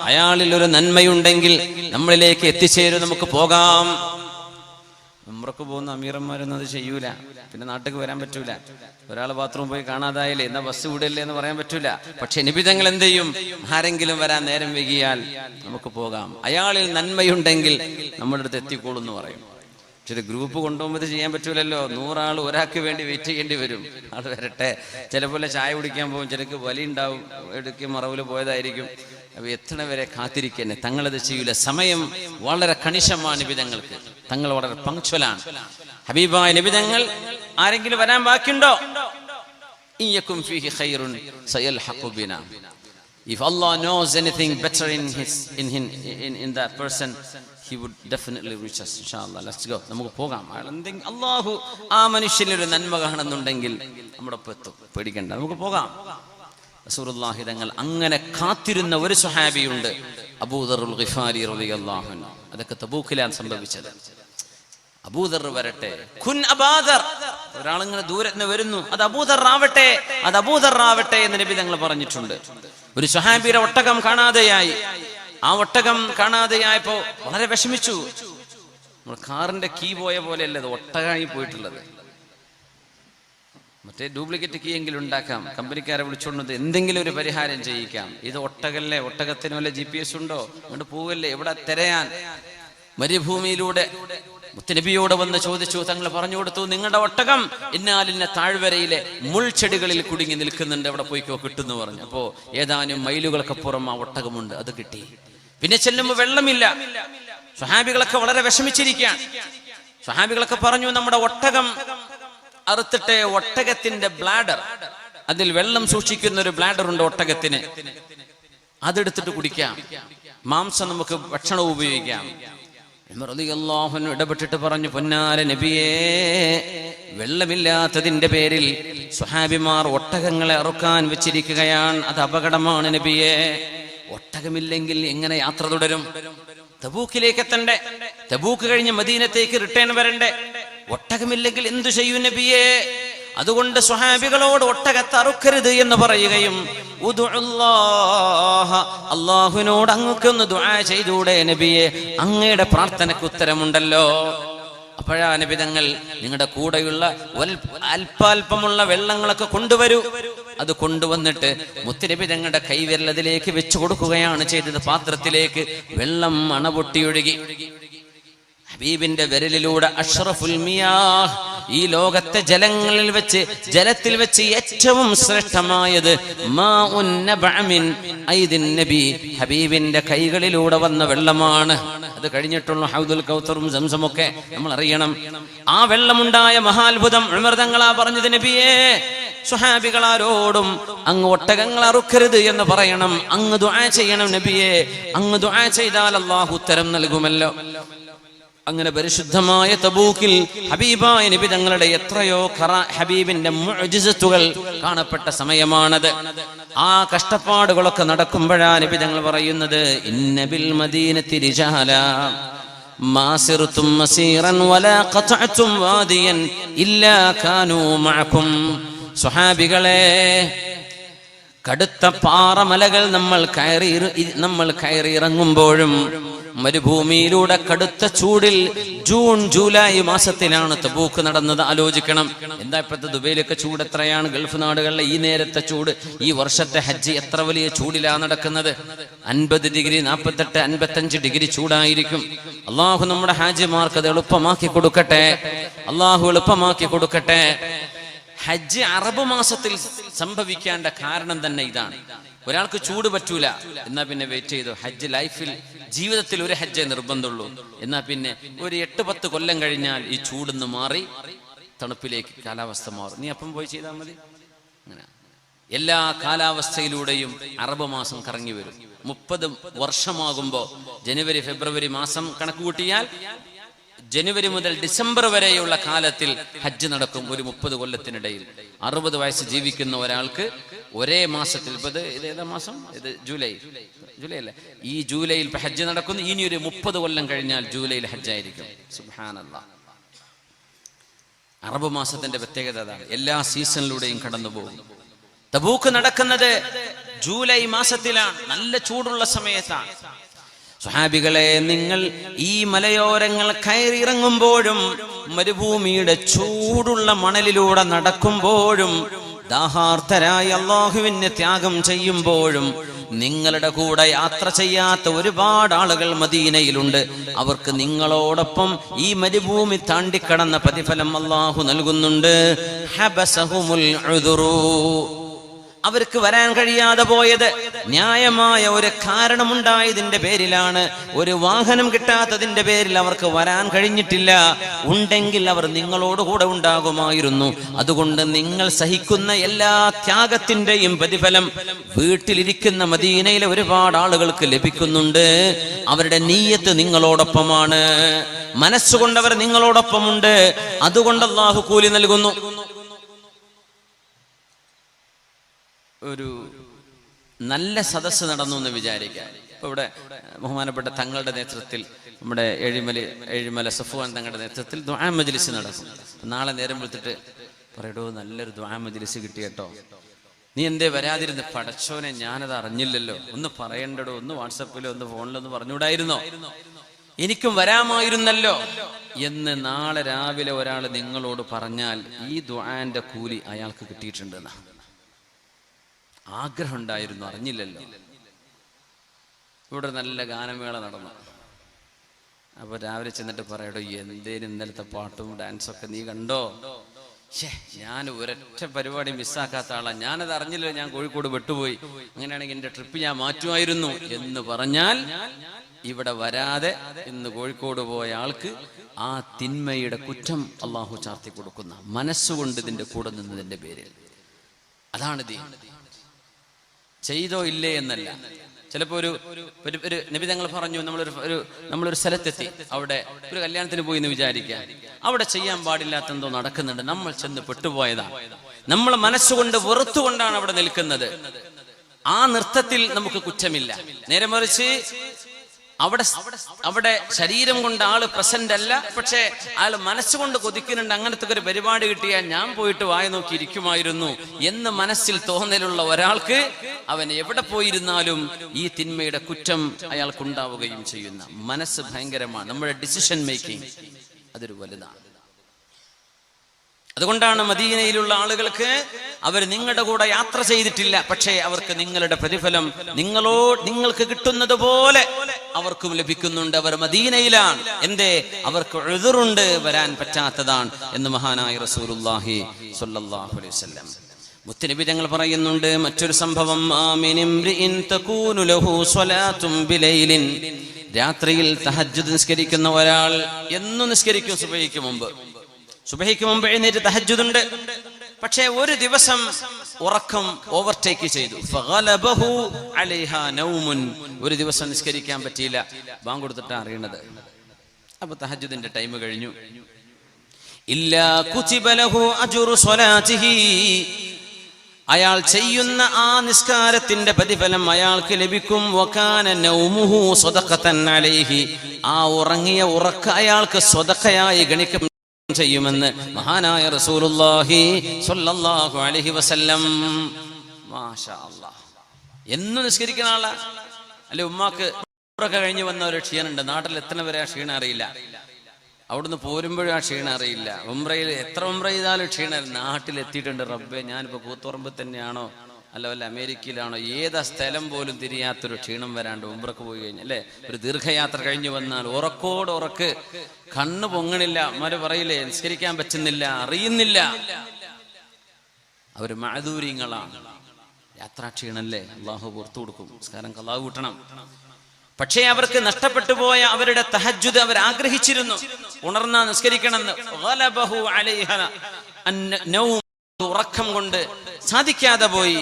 അയാളിൽ ഒരു നന്മയുണ്ടെങ്കിൽ നമ്മളിലേക്ക് എത്തിച്ചേരും, നമുക്ക് പോകാം. ഉംറക്ക് പോകുന്ന അമീറന്മാരൊന്നും അത് ചെയ്യൂല. പിന്നെ നാട്ടിലേക്ക് വരാൻ പറ്റൂല. ഒരാൾ ബാത്റൂം പോയി കാണാതായാലേ എന്നാ ബസ് വിടല്ലേ എന്ന് പറയാൻ പറ്റൂല. പക്ഷെ നബി തങ്ങൾ എന്ത് ചെയ്യും? ആരെങ്കിലും വരാൻ നേരം വൈകിയാൽ നമുക്ക് പോകാം, അയാളിൽ നന്മയുണ്ടെങ്കിൽ നമ്മുടെ അടുത്ത് എത്തിക്കോളൂ എന്ന് പറയും. പക്ഷെ ഗ്രൂപ്പ് കൊണ്ടുപോകുമ്പോൾ ഇത് ചെയ്യാൻ പറ്റൂലല്ലോ. 100 ആൾ ഒരാൾക്ക് വേണ്ടി വെയിറ്റ് ചെയ്യേണ്ടി വരും. ആൾ വരട്ടെ. ചിലപ്പോൾ ചായ കുടിക്കാൻ പോകും, ചിലക്ക് വലി ഉണ്ടാവും, ഇടയ്ക്ക് മറവിൽ പോയതായിരിക്കും. അപ്പൊ എത്തണ വരെ കാത്തിരിക്കന്നെ. തങ്ങളത് ചെയ്യൂല. സമയം വളരെ കണിശമാണ് നിബിതങ്ങൾക്ക്. തങ്ങൾ വളരെ പങ്ക്ച്വലാണ്. ഹബീബായ നിബിതങ്ങൾ, ആരെങ്കിലും വരാൻ ബാക്കിയുണ്ടോ? ഇയ്യകും ഫീഹി ഖൈറുൻ സയൽഹഖു ബിനാ. If Allah knows anything better in that person, he would definitely reach us. Inshallah, let's go. നമുക്ക് പോകാം. അല്ലാഹു ആ മനുഷ്യനിൽ ഒരു നന്മ കാണുന്നുണ്ടെങ്കിൽ നമ്മുടെ ഒപ്പം എത്തും. പേടിക്കണ്ട, നമുക്ക് പോകാം. റസൂലുള്ളാഹി തങ്ങൾ അങ്ങനെ കാത്തിരുന്ന ഒരു സ്വഹാബിയുണ്ട്, അബൂദറുൽ ഗിഫാരി റളിയല്ലാഹു അൻഹു. അതൊക്കെ തബൂക്കിലാണ് സംഭവിച്ചത്. അബൂദർ വരട്ടെ, കുൻ അബൂദർ. ഒരാളിങ്ങനെ ദൂരത്ത് നിന്ന് വരുന്നു, അത് അബൂദർ ആവട്ടെ, അത് അബൂദർ ആവട്ടെ എന്ന് നബി തങ്ങൾ പറഞ്ഞിട്ടുണ്ട്. ഒരു സ്വഹാബിയുടെ ഒട്ടകം കാണാതെയായി. ആ ഒട്ടകം കാണാതെയായപ്പോ വളരെ വിഷമിച്ചു. നമ്മൾ കാറിന്റെ കീ പോയ പോലെയല്ല ഇത് ഒട്ടകമായി പോയിട്ടുള്ളത്. മറ്റേ ഡ്യൂപ്ലിക്കേറ്റ് കീ എങ്കിലും ഉണ്ടാക്കാം, കമ്പനിക്കാരെ വിളിച്ചുകൊണ്ടത് എന്തെങ്കിലും ഒരു പരിഹാരം ചെയ്യിക്കാം. ഇത് ഒട്ടകല്ലേ, ഒട്ടകത്തിന് വല്ല GPS ഉണ്ടോ? അങ്ങോട്ട് പോവല്ലേ, എവിടെ തിരയാൻ? മരുഭൂമിയിലൂടെ മുത്തനബിയോട് വന്ന് ചോദിച്ചു. തങ്ങൾ പറഞ്ഞു കൊടുത്തു, നിങ്ങളുടെ ഒട്ടകം ഇന്നാലിന്ന താഴ്വരയിലെ മുൾച്ചെടികളിൽ കുടുങ്ങി നിൽക്കുന്നുണ്ട്, അവിടെ പോയിക്കോ, കിട്ടുന്നു പറഞ്ഞു. അപ്പോ ഏതാനും മൈലുകൾക്കപ്പുറം ആ ഒട്ടകമുണ്ട്, അത് കിട്ടി. പിന്നെ ചെല്ലുമ്പോൾ വെള്ളമില്ല. സ്വഹാബികളൊക്കെ വളരെ വിഷമിച്ചിരിക്കുകയാണ്. സ്വഹാബികളൊക്കെ പറഞ്ഞു, നമ്മുടെ ഒട്ടകം അറുത്തിട്ട് ഒട്ടകത്തിന്റെ ബ്ലാഡർ, അതിൽ വെള്ളം സൂക്ഷിക്കുന്ന ഒരു ബ്ലാഡർ ഉണ്ട് ഒട്ടകത്തിന്, അതെടുത്തിട്ട് കുടിക്കാം, മാംസം നമുക്ക് ഭക്ഷണം ഉപയോഗിക്കാം. ഇടപെട്ടിട്ട് പറഞ്ഞു, പൊന്നാര നബിയേ, വെള്ളമില്ലാത്തതിന്റെ പേരിൽ സ്വഹാബിമാർ ഒട്ടകങ്ങളെ അറുക്കാൻ വെച്ചിരിക്കുകയാണ്, അത് അപകടമാണ് നബിയേ. ഒട്ടകമില്ലെങ്കിൽ എങ്ങനെ യാത്ര തുടരും? തബൂക്കിലേക്ക് എത്തണ്ടേ, തബൂക്ക് കഴിഞ്ഞ് മദീനത്തേക്ക് റിട്ടേൺ വരണ്ടേ? ഒട്ടകമില്ലെങ്കിൽ എന്തു ചെയ്യൂ നബിയേ? അതുകൊണ്ട് സ്വഹാബികളോട് ഒട്ടകത്തെ അറുക്കരുത് എന്ന് പറയുകയും, അല്ലാഹുവിനോട് അങ്ങക്കൊന്ന് ദുആ ചെയ്തൂടെ നബിയെ, അങ്ങയുടെ പ്രാർത്ഥനയ്ക്ക് ഉത്തരമുണ്ടല്ലോ. അപ്പോഴാ നബി തങ്ങൾ, നിങ്ങളുടെ കൂടെയുള്ള അല്പാൽപമുള്ള വെള്ളങ്ങളൊക്കെ കൊണ്ടുവരൂ. അത് കൊണ്ടുവന്നിട്ട് മുത്തുനബി തങ്ങളുടെ കൈവിരൽ അതിലേക്ക് വെച്ചു കൊടുക്കുകയാണ് ചെയ്തത്. പാത്രത്തിലേക്ക് വെള്ളം അണപൊട്ടിയൊഴുകി. ഹബീബിന്റെ വിരലിലൂടെ അഷ്റഫുൽ മിയാഹ്, ഈ ലോകത്തെ ജലങ്ങളിൽ വെച്ച്, ജലത്തിൽ വെച്ച് ഏറ്റവും ശ്രേഷ്ഠമായത് മാഉൻ നബഅ മിൻ ഐദിൻ നബി, ഹബീബിന്റെ കൈകളിലൂടെ വന്ന വെള്ളമാണ്. അത് കഴിഞ്ഞിട്ടുള്ള ഹൗദുൽ കൗസറും സംസമൊക്കെ നമ്മൾ അറിയണം. ആ വെള്ളമുണ്ടായ മഹാത്ഭുതം ഉമർ തങ്ങളാ പറഞ്ഞത്, നബിയേ, സ്വഹാബികളാരോടും അങ്ങ് ഒട്ടകങ്ങൾ അറുക്കരുത് എന്ന് പറയണം, അങ്ങ് ദുആ ചെയ്യണം നബിയേ, അങ്ങ് ദുആ ചെയ്താൽ അല്ലാഹു ഉത്തരം നൽകുമല്ലോ. അങ്ങനെ പരിശുദ്ധമായ തബൂക്കിൽ ഹബീബായ നബി തങ്ങളുടെ എത്രയോ ഹബീബിന്റെ മുഅ്ജിസത്തുകൾ കാണപ്പെട്ട സമയമാണത്. ആ കഷ്ടപ്പാടുകളൊക്കെ നടക്കുമ്പോഴാണ് നബി തങ്ങൾ പറയുന്നത്, ഇന്ന ബിൽ മദീനത്തി റിജാല മാ സിർതും മസീറൻ വലാ ഖതഅതും വാദിയൻ ഇല്ലാ കാനൂ മഅകും. സ്വഹാബികളെ, കടുത്ത പാറമലകൾ നമ്മൾ കയറി ഇറങ്ങുമ്പോഴും, മരുഭൂമിയിലൂടെ കടുത്ത ചൂടിൽ, ജൂൺ ജൂലൈ മാസത്തിലാണ് തബൂക്ക് നടന്നത്. ആലോചിക്കണം, എന്താ ഇപ്പോഴത്തെ ദുബൈയിലൊക്കെ ചൂട് എത്രയാണ്, ഗൾഫ് നാടുകളിലെ ഈ നേരത്തെ ചൂട്. ഈ വർഷത്തെ ഹജ്ജ് എത്ര വലിയ ചൂടിലാണ് നടക്കുന്നത്. 50 ഡിഗ്രി, 48, 55 ഡിഗ്രി ചൂടായിരിക്കും. അള്ളാഹു നമ്മുടെ ഹാജിമാർക്ക് അത് എളുപ്പമാക്കി കൊടുക്കട്ടെ, അള്ളാഹു എളുപ്പമാക്കി കൊടുക്കട്ടെ. ഹജ്ജ് അറബ് മാസത്തിൽ സംഭവിക്കേണ്ട കാരണം തന്നെ ഇതാണ്. ഒരാൾക്ക് ചൂട് പറ്റൂല, എന്നാ പിന്നെ വെയിറ്റ് ചെയ്തു. ഹജ്ജ് ലൈഫിൽ, ജീവിതത്തിൽ ഒരു ഹജ്ജേ നിർബന്ധമുള്ളൂ. എന്നാ പിന്നെ ഒരു 8-10 കൊല്ലം കഴിഞ്ഞാൽ ഈ ചൂടിന്ന് മാറി തണുപ്പിലേക്ക് കാലാവസ്ഥ മാറും. നീ അപ്പം പോയി ചെയ്താൽ മതി. അങ്ങനെ എല്ലാ കാലാവസ്ഥയിലൂടെയും അറബ് മാസം കറങ്ങി വരും. 30 വർഷമാകുമ്പോ ജനുവരി ഫെബ്രുവരി മാസം കണക്ക് കൂട്ടിയാൽ ജനുവരി മുതൽ ഡിസംബർ വരെയുള്ള കാലത്തിൽ ഹജ്ജ് നടക്കും. ഒരു 30 കൊല്ലത്തിനിടയിൽ 60 വയസ്സ് ജീവിക്കുന്ന ഒരാൾക്ക് ഒരേ മാസത്തിൽ, ഇപ്പൊ ഇത് ഏതാ മാസം? ഇത് ജൂലൈ അല്ലേ? ഈ ജൂലൈയിൽ ഹജ്ജ് നടക്കുന്നു. ഇനി ഒരു 30 കൊല്ലം കഴിഞ്ഞാൽ ജൂലൈയിൽ ഹജ്ജായിരിക്കും. സുബ്ഹാനല്ലാഹ്. അറബ് മാസത്തിന്റെ പ്രത്യേകത അതാണ്. എല്ലാ സീസണിലൂടെയും കടന്നു പോകും. തബൂക്ക് നടക്കുന്നത് ജൂലൈ മാസത്തിലാണ്, നല്ല ചൂടുള്ള സമയത്താണ്. സ്വഹാബികളെ, നിങ്ങൾ ഈ മലയോരങ്ങൾ കയറിയിറങ്ങുമ്പോഴും മരുഭൂമിയുടെ ചൂടുള്ള മണലിലൂടെ നടക്കുമ്പോഴും ദാഹാർത്തരായി അല്ലാഹുവിനെ ത്യാഗം ചെയ്യുമ്പോഴും നിങ്ങളുടെ കൂടെ യാത്ര ചെയ്യാത്ത ഒരുപാട് ആളുകൾ മദീനയിലുണ്ട്. അവർക്ക് നിങ്ങളോടൊപ്പം ഈ മരുഭൂമി താണ്ടിക്കടന്ന പ്രതിഫലം അല്ലാഹു നൽകുന്നുണ്ട്. ഹബസഹുമുൽ ഉദുറു. അവർക്ക് വരാൻ കഴിയാതെ പോയത് ന്യായമായ ഒരു കാരണമുണ്ടായതിന്റെ പേരിലാണ്. ഒരു വാഹനം കിട്ടാത്തതിന്റെ പേരിൽ അവർക്ക് വരാൻ കഴിഞ്ഞിട്ടില്ല. ഉണ്ടെങ്കിൽ അവർ നിങ്ങളോടുകൂടെ ഉണ്ടാകുമായിരുന്നു. അതുകൊണ്ട് നിങ്ങൾ സഹിക്കുന്ന എല്ലാ ത്യാഗത്തിന്റെയും പ്രതിഫലം വീട്ടിലിരിക്കുന്ന മദീനയിലെ ഒരുപാട് ആളുകൾക്ക് ലഭിക്കുന്നുണ്ട്. അവരുടെ നീയത്ത് നിങ്ങളോടൊപ്പമാണ്, മനസ്സുകൊണ്ട് അവർ നിങ്ങളോടൊപ്പമുണ്ട്. അതുകൊണ്ട് അല്ലാഹു കൂലി നൽകുന്നു. ഒരു നല്ല സദസ്സ് നടന്നു എന്ന് വിചാരിക്കാം. ഇപ്പൊ ഇവിടെ ബഹുമാനപ്പെട്ട തങ്ങളുടെ നേതൃത്വത്തിൽ, നമ്മുടെ ഏഴിമല സഫ്വാൻ തങ്ങളുടെ നേതൃത്വത്തിൽ ദുആ മജ്ലിസ് നടക്കും. നാളെ നേരം വിളിച്ചിട്ട് പറയടോ, നല്ലൊരു ദുആ മജ്ലിസ് കിട്ടിയട്ടോ, നീ എന്തേ വരാതിരുന്ന്? പടച്ചോനെ, ഞാനത് അറിഞ്ഞില്ലല്ലോ. ഒന്ന് പറയണ്ടടോ, ഒന്ന് വാട്സപ്പിലോ ഒന്ന് ഫോണിലോ ഒന്ന് പറഞ്ഞുകൂടായിരുന്നോ? എനിക്കും വരാമായിരുന്നല്ലോ എന്ന് നാളെ രാവിലെ ഒരാൾ നിങ്ങളോട് പറഞ്ഞാൽ ഈ ദുആന്റെ കൂലി അയാൾക്ക് കിട്ടിയിട്ടുണ്ടെന്നാ. ആഗ്രഹം ഉണ്ടായിരുന്നു, അറിഞ്ഞില്ലല്ലോ. ഇവിടെ നല്ല ഗാനമേള നടന്നു. അപ്പൊ രാവിലെ ചെന്നിട്ട് പറയടോ, എന്തേലും ഇന്നലത്തെ പാട്ടും ഡാൻസൊക്കെ നീ കണ്ടോ? ഞാൻ ഒരൊറ്റ പരിപാടി മിസ്സാക്കാത്ത ആളാ, ഞാനത് അറിഞ്ഞില്ലല്ലോ, ഞാൻ കോഴിക്കോട് വിട്ടുപോയി, അങ്ങനെയാണെങ്കിൽ എന്റെ ട്രിപ്പ് ഞാൻ മാറ്റുമായിരുന്നു എന്ന് പറഞ്ഞാൽ ഇവിടെ വരാതെ ഇന്ന് കോഴിക്കോട് പോയ ആൾക്ക് ആ തിന്മയുടെ കുറ്റം അള്ളാഹു ചാർത്തി കൊടുക്കുന്ന, മനസ്സുകൊണ്ട് ഇതിന്റെ കൂടെ നിന്നതിന്റെ പേരിൽ. അതാണ് ദീൻ. ചെയ്തോ ഇല്ലേ എന്നല്ല. ചിലപ്പോ ഒരു നബി തങ്ങൾ പറഞ്ഞു, നമ്മളൊരു സ്ഥലത്തെത്തി, അവിടെ ഒരു കല്യാണത്തിന് പോയി എന്ന് വിചാരിക്കുക, അവിടെ ചെയ്യാൻ പാടില്ലാത്തെന്തോ നടക്കുന്നുണ്ട്, നമ്മൾ ചെന്ന് പെട്ടുപോയതാണ്, നമ്മൾ മനസ്സുകൊണ്ട് വെറുത്തുകൊണ്ടാണ് അവിടെ നിൽക്കുന്നത്. ആ നൃത്തത്തിൽ നമുക്ക് കുറ്റമില്ല. നേരെ മറിച്ച് അവിടെ ശരീരം കൊണ്ട് ആള് പ്രസന്റ് അല്ല, പക്ഷെ ആള് മനസ്സുകൊണ്ട് കൊതിക്കുന്നുണ്ട്, അങ്ങനത്തെ ഒരു പരിപാടി കിട്ടിയാൽ ഞാൻ പോയിട്ട് വായ നോക്കി ഇരിക്കുമായിരുന്നു എന്ന് മനസ്സിൽ തോന്നലുള്ള ഒരാൾക്ക് അവൻ എവിടെ പോയിരുന്നാലും ഈ തിന്മയുടെ കുറ്റം അയാൾക്കുണ്ടാവുകയും ചെയ്യുന്ന മനസ്സ് ഭയങ്കരമാണ്. നമ്മുടെ ഡിസിഷൻ മേക്കിംഗ് അതൊരു വലുതാണ്. അതുകൊണ്ടാണ് മദീനയിലുള്ള ആളുകൾക്ക് അവർ നിങ്ങളുടെ കൂടെ യാത്ര ചെയ്തിട്ടില്ല, പക്ഷേ അവർക്ക് നിങ്ങളുടെ പ്രതിഫലം നിങ്ങൾക്ക് കിട്ടുന്നത് പോലെ അവർക്കും ലഭിക്കുന്നുണ്ട്. അവർ മദീനയിലാണ്. എന്തേ? അവർക്ക് ഉദ്റുണ്ട്, വരാൻ പറ്റാത്തതാണ് എന്ന് മഹാനായ റസൂലുള്ളാഹി സ്വല്ലല്ലാഹു അലൈഹി വസല്ലം മുത്തുനബി തങ്ങൾ പറയുന്നുണ്ട്. മറ്റൊരു സംഭവം, രാത്രിയിൽ തഹജ്ജുദ് നിസ്കരിക്കുന്ന ഒരാൾ എന്നും നിസ്കരിക്കും. സുബഹിക്ക് മുമ്പ് എഴുന്നേറ്റ് തഹജ്ജുദുണ്ട്. പക്ഷേ ഒരു ദിവസം ഉറക്കം ഓവർടേക്ക് ചെയ്തു. ഫഗലബഹു അലൈഹാ നൗമുൻ. ഒരു ദിവസം നിസ്കരിക്കാൻ പറ്റിയില്ല. ബാങ്ക് കൊടുത്തിട്ടാണ് അറിയണത്. അപ്പൊ തഹജ്ജുദിന്റെ ടൈം കഴിഞ്ഞു. ഇല്ലാ കുതിബ ലഹു അജ്റു സ്വലാത്തിഹി. അയാൾ ചെയ്യുന്ന ആ നിസ്കാരത്തിന്റെ പ്രതിഫലം അയാൾക്ക് ലഭിക്കും. വകാന നൗമുഹു സദഖതൻ അലൈഹി. ആ ഉറങ്ങിയ ഉറക്ക അയാൾക്ക് സ്വതക്കയായി ഗണിക്കും ചെയ്യുമെന്ന് മഹാനായ റസൂലുള്ളാഹി സ്വല്ലല്ലാഹു അലൈഹി വസല്ലം. മാഷാ അല്ലാഹ്. എന്നും നിസ്കരിക്കുന്ന ആളാ അല്ലെ? ഉമ്മാക്ക് ഒക്കെ കഴിഞ്ഞ് വന്ന ഒരു ക്ഷീണുണ്ട്. നാട്ടിൽ എത്ര വരെ ആ ക്ഷീണം അറിയില്ല, അവിടുന്ന് പോരുമ്പോഴും ആ ക്ഷീണം അറിയില്ല. ഉംറയിൽ എത്ര ഉംറ ചെയ്താലും ക്ഷീണം. നാട്ടിലെത്തിയിട്ടുണ്ട്, റബ്ബേ ഞാനിപ്പോ കൂത്തുറമ്പ് തന്നെയാണോ അല്ല വല്ല അമേരിക്കയിലാണോ, ഏതാ സ്ഥലം പോലും തിരിയാത്തൊരു ക്ഷീണം വരാണ്ട് ഉംറക്ക് പോയി കഴിഞ്ഞാൽ അല്ലെ? ഒരു ദീർഘയാത്ര കഴിഞ്ഞു വന്നാൽ ഉറക്ക് കണ്ണ് പൊങ്ങണില്ല. അവര് പറയില്ലേ, നിസ്കരിക്കാൻ പറ്റുന്നില്ല, അറിയുന്നില്ല. അവര് മഅദൂരിങ്ങളാണ്. യാത്രാക്ഷീണല്ലേ, അള്ളാഹു പുറത്തു കൊടുക്കും, നിസ്കാരം ഖളാ കൂട്ടണം. പക്ഷേ അവർക്ക് നഷ്ടപ്പെട്ടു പോയ അവരുടെ തഹജ്ജുദ് അവർ ആഗ്രഹിച്ചിരുന്നു, ഉണർന്നാ നിസ്കരിക്കണമെന്ന്. ഗലബഹു അലൈഹാ അന്നൗം. ഉറക്കം കൊണ്ട് സാധിക്കാതെ പോയി.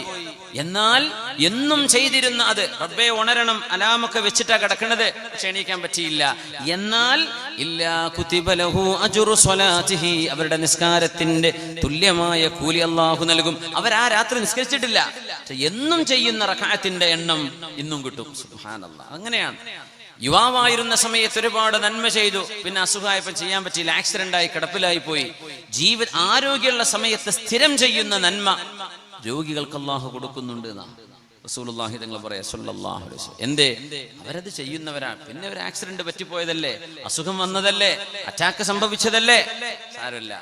എന്നാൽ എന്നും ചെയ്തിരുന്ന അത്. റബ്ബേ ഉണരണം, അലാമൊക്കെ വെച്ചിട്ടാ കിടക്കണത്, പക്ഷെ എണീക്കാൻ പറ്റിയില്ല. എന്നാൽ ഇല്ലാ കുതിബ ലഹു അജ്റു സ്വലാത്തിഹി, അവരുടെ നിസ്കാരത്തിന്റെ തുല്യമായ കൂലി അല്ലാഹു നൽകും. അവരാ രാത്രി നിസ്കരിച്ചിട്ടില്ല, പക്ഷെ എന്നും ചെയ്യുന്ന റക്അത്തിന്റെ എണ്ണം ഇന്നും കിട്ടും. സുബ്ഹാനല്ലാഹ്. അങ്ങനെയാണ്. യുവാവായിരുന്ന സമയത്ത് ഒരുപാട് നന്മ ചെയ്തു, പിന്നെ അസുഖമായപ്പോൾ ചെയ്യാൻ പറ്റിയില്ല, ആക്സിഡന്റ് ആയി കിടപ്പിലായി പോയി. ആരോഗ്യമുള്ള സമയത്ത് സ്ഥിരം ചെയ്യുന്ന നന്മ രോഗികൾക്ക് അല്ലാഹു കൊടുക്കുന്നുണ്ട് എന്നാണ് റസൂലുള്ളാഹി തങ്ങൾ പറയാ സ്വല്ലല്ലാഹു അലൈഹി വസല്ലം. എന്തേ? അവരത് ചെയ്യുന്നവരാണ്. പിന്നെ ഒരു ആക്സിഡന്റ് പറ്റിപ്പോയതല്ലേ, അസുഖം വന്നതല്ലേ, അറ്റാക്ക് സംഭവിച്ചതല്ലേ, സാരമില്ല.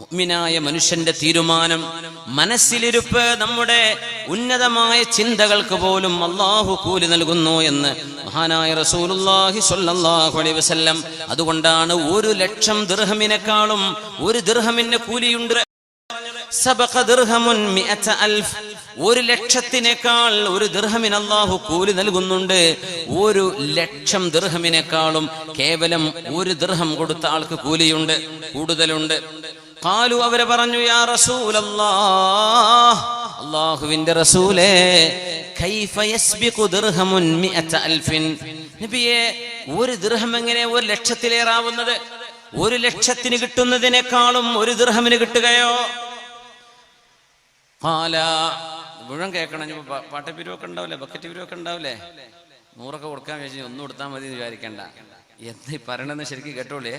മുഅ്മിനായ മനുഷ്യന്റെ തീരുമാനം, മനസ്സിലിരുപ്പ്, നമ്മുടെ ഉന്നതമായ ചിന്തകൾക്ക് പോലും അല്ലാഹു കൂലി നൽകുന്നു എന്ന് മഹാനായ റസൂലുള്ളാഹി സ്വല്ലല്ലാഹു അലൈഹി വസല്ലം. അതുകൊണ്ടാണ് 1,00,000 ദിർഹമിനേക്കാളും ഒരു ദിർഹമിന് കൂലിയുണ്ട്. സബഖ ദിർഹമുൻ 100,000, 1,00,000-നേക്കാൾ ഒരു ദിർഹമിന് അല്ലാഹു കൂലി നൽകുന്നുണ്ട്. 1,00,000 ദിർഹമിനേക്കാളും കേവലം ഒരു ദിർഹം കൊടുത്ത ആൾക്ക് കൂലിയുണ്ട്, കൂടുതലുണ്ട്. ഖാലു, അവരെ പറഞ്ഞു, യാ റസൂലല്ലാഹ്, അല്ലാഹുവിന്റെ റസൂലേ, കൈഫ യസ്ബിഖു ദിർഹമുൻ 100,000, നബിയേ, ഒരു ദിർഹം എങ്ങനെ 1,00,000-ലേറാവുന്നത്? 1,00,000-ന് കിട്ടുന്നതിനേക്കാളും ഒരു ദിർഹമിന് കിട്ടുകയോ? മുഴുവൻ കേൾക്കണം. പാട്ടപ്പിരിവൊക്കെ ഉണ്ടാവില്ലേ, ബക്കറ്റ് പിരിവൊക്കെ ഉണ്ടാവില്ലേ? 100 കൊടുക്കാൻ വെച്ച് 1 കൊടുത്താൽ മതി എന്ന് വിചാരിക്കണ്ട. എന്താ ഈ പറയണെന്ന് ശരിക്കും കേട്ടോളേ.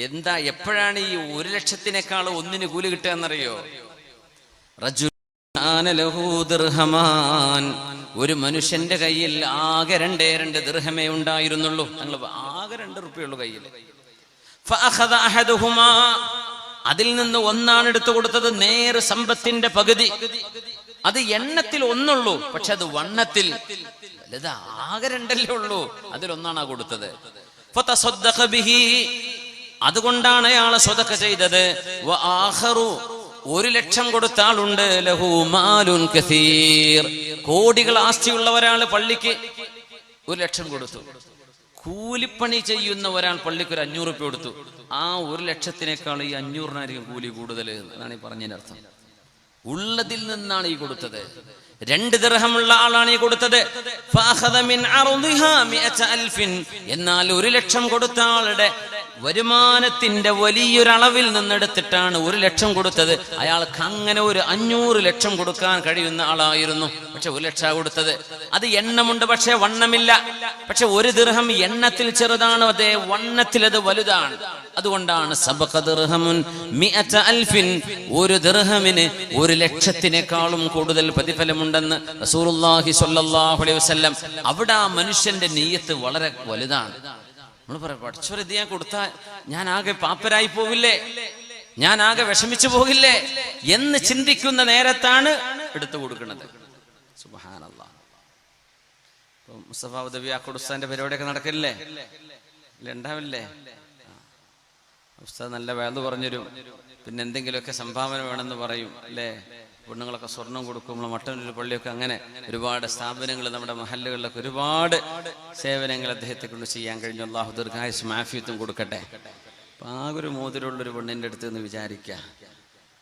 എന്താ, എപ്പോഴാണ് ഈ 1,00,000-നേക്കാൾ ഒന്നിന് കൂലി കിട്ടുക എന്നറിയോ? ഒരു മനുഷ്യന്റെ കയ്യിൽ ആകെ 2 ദിർഹമേ ഉണ്ടായിരുന്നുള്ളൂ. ഞങ്ങൾ ആകെ 2 റുപ്യുള്ളൂ കയ്യിൽ. അതിൽ നിന്ന് ഒന്നാണ് എടുത്തു കൊടുത്തത്, നേര് സമ്പത്തിന്റെ പകുതി. അത് എണ്ണത്തിൽ ഒന്നുള്ളൂ, പക്ഷെ അത് വണ്ണത്തിൽ വലുതാ. ആകെ 2 ഉള്ളൂ, അതിലൊന്നാണ് കൊടുത്തത്. അതുകൊണ്ടാണ് അയാളെ സ്വതക്ക ചെയ്തത്. 1,00,000 കൊടുത്ത ആളുണ്ട്, ലഹു മാലുൻ കസീർ, കോടികൾ ആസ്തിയുള്ള ഒരാൾ പള്ളിക്ക് 1,00,000 കൊടുത്തു. കൂലിപ്പണി ചെയ്യുന്ന ഒരാൾ പള്ളിക്ക് ഒരു 500 രൂപ കൊടുത്തു. ആ 1,00,000-നേക്കാൾ ഈ 500-നായിരിക്കും കൂലി കൂടുതൽ എന്നാണ് ഈ പറഞ്ഞതിനർത്ഥം. ഉള്ളതിൽ നിന്നാണ് ഈ കൊടുത്തത്. 2 ദിർഹമുള്ള ആളാണ് ഈ കൊടുത്തത്. എന്നാൽ 1,00,000 കൊടുത്ത ആളുടെ വരുമാനത്തിന്റെ വലിയൊരളവിൽ നിന്നെടുത്തിട്ടാണ് 1,00,000 കൊടുത്തത്. അയാൾക്ക് അങ്ങനെ ഒരു 500 ലക്ഷം കൊടുക്കാൻ കഴിയുന്ന ആളായിരുന്നു, പക്ഷെ 1,00,000 കൊടുത്തത്. അത് എണ്ണമുണ്ട്, പക്ഷെ വണ്ണമില്ല. പക്ഷെ 1 ദിർഹം എണ്ണത്തിൽ ചെറുതാണ്, അതേ വണ്ണത്തിൽ അത് വലുതാണ്. അതുകൊണ്ടാണ് സബഖ ദിർഹമുൻ 100,000, 1 ദിർഹമിന് 1,00,000-നേക്കാളും കൂടുതൽ പ്രതിഫലമുണ്ടെന്ന് റസൂലുള്ളാഹി സ്വല്ലല്ലാഹു അലൈഹി വസല്ലം. അവിടെ ആ മനുഷ്യന്റെ നിയ്യത്ത് വളരെ വലുതാണ്. നമ്മൾ പറയാം, പഠിച്ചവർ ഇത് ഞാൻ കൊടുത്താൽ ഞാൻ ആകെ പാപ്പരായി പോവില്ലേ, ഞാൻ ആകെ വിഷമിച്ചു പോകില്ലേ എന്ന് ചിന്തിക്കുന്ന നേരത്താണ് എടുത്തു കൊടുക്കുന്നത്. സുബ്ഹാനല്ലാഹ്. മുസ്തഫ ഉദവി അക്കുടുസ്താന്റെ പരിപാടിയൊക്കെ നടക്കില്ലേ, ഉണ്ടാവില്ലേ? ഉസ്താദ് നല്ല വേദ പറഞ്ഞുതരും, പിന്നെ എന്തെങ്കിലുമൊക്കെ സംഭാവന വേണമെന്ന് പറയും അല്ലേ? പെണ്ണുങ്ങളൊക്കെ സ്വർണം കൊടുക്കും. നമ്മൾ മട്ടന്നൂർ പള്ളിയൊക്കെ അങ്ങനെ ഒരുപാട് സ്ഥാപനങ്ങൾ, നമ്മുടെ മഹല്ലുകളിലൊക്കെ ഒരുപാട് സേവനങ്ങൾ അദ്ദേഹത്തെ കൊണ്ട് ചെയ്യാൻ കഴിഞ്ഞു. അല്ലാഹു ദീർഘായുസ്സും ആഫിയത്തും കൊടുക്കട്ടെ. അപ്പം ആകെ ഒരു മോതിരമുള്ളൊരു പെണ്ണിൻ്റെ അടുത്ത് നിന്ന് വിചാരിക്കുക,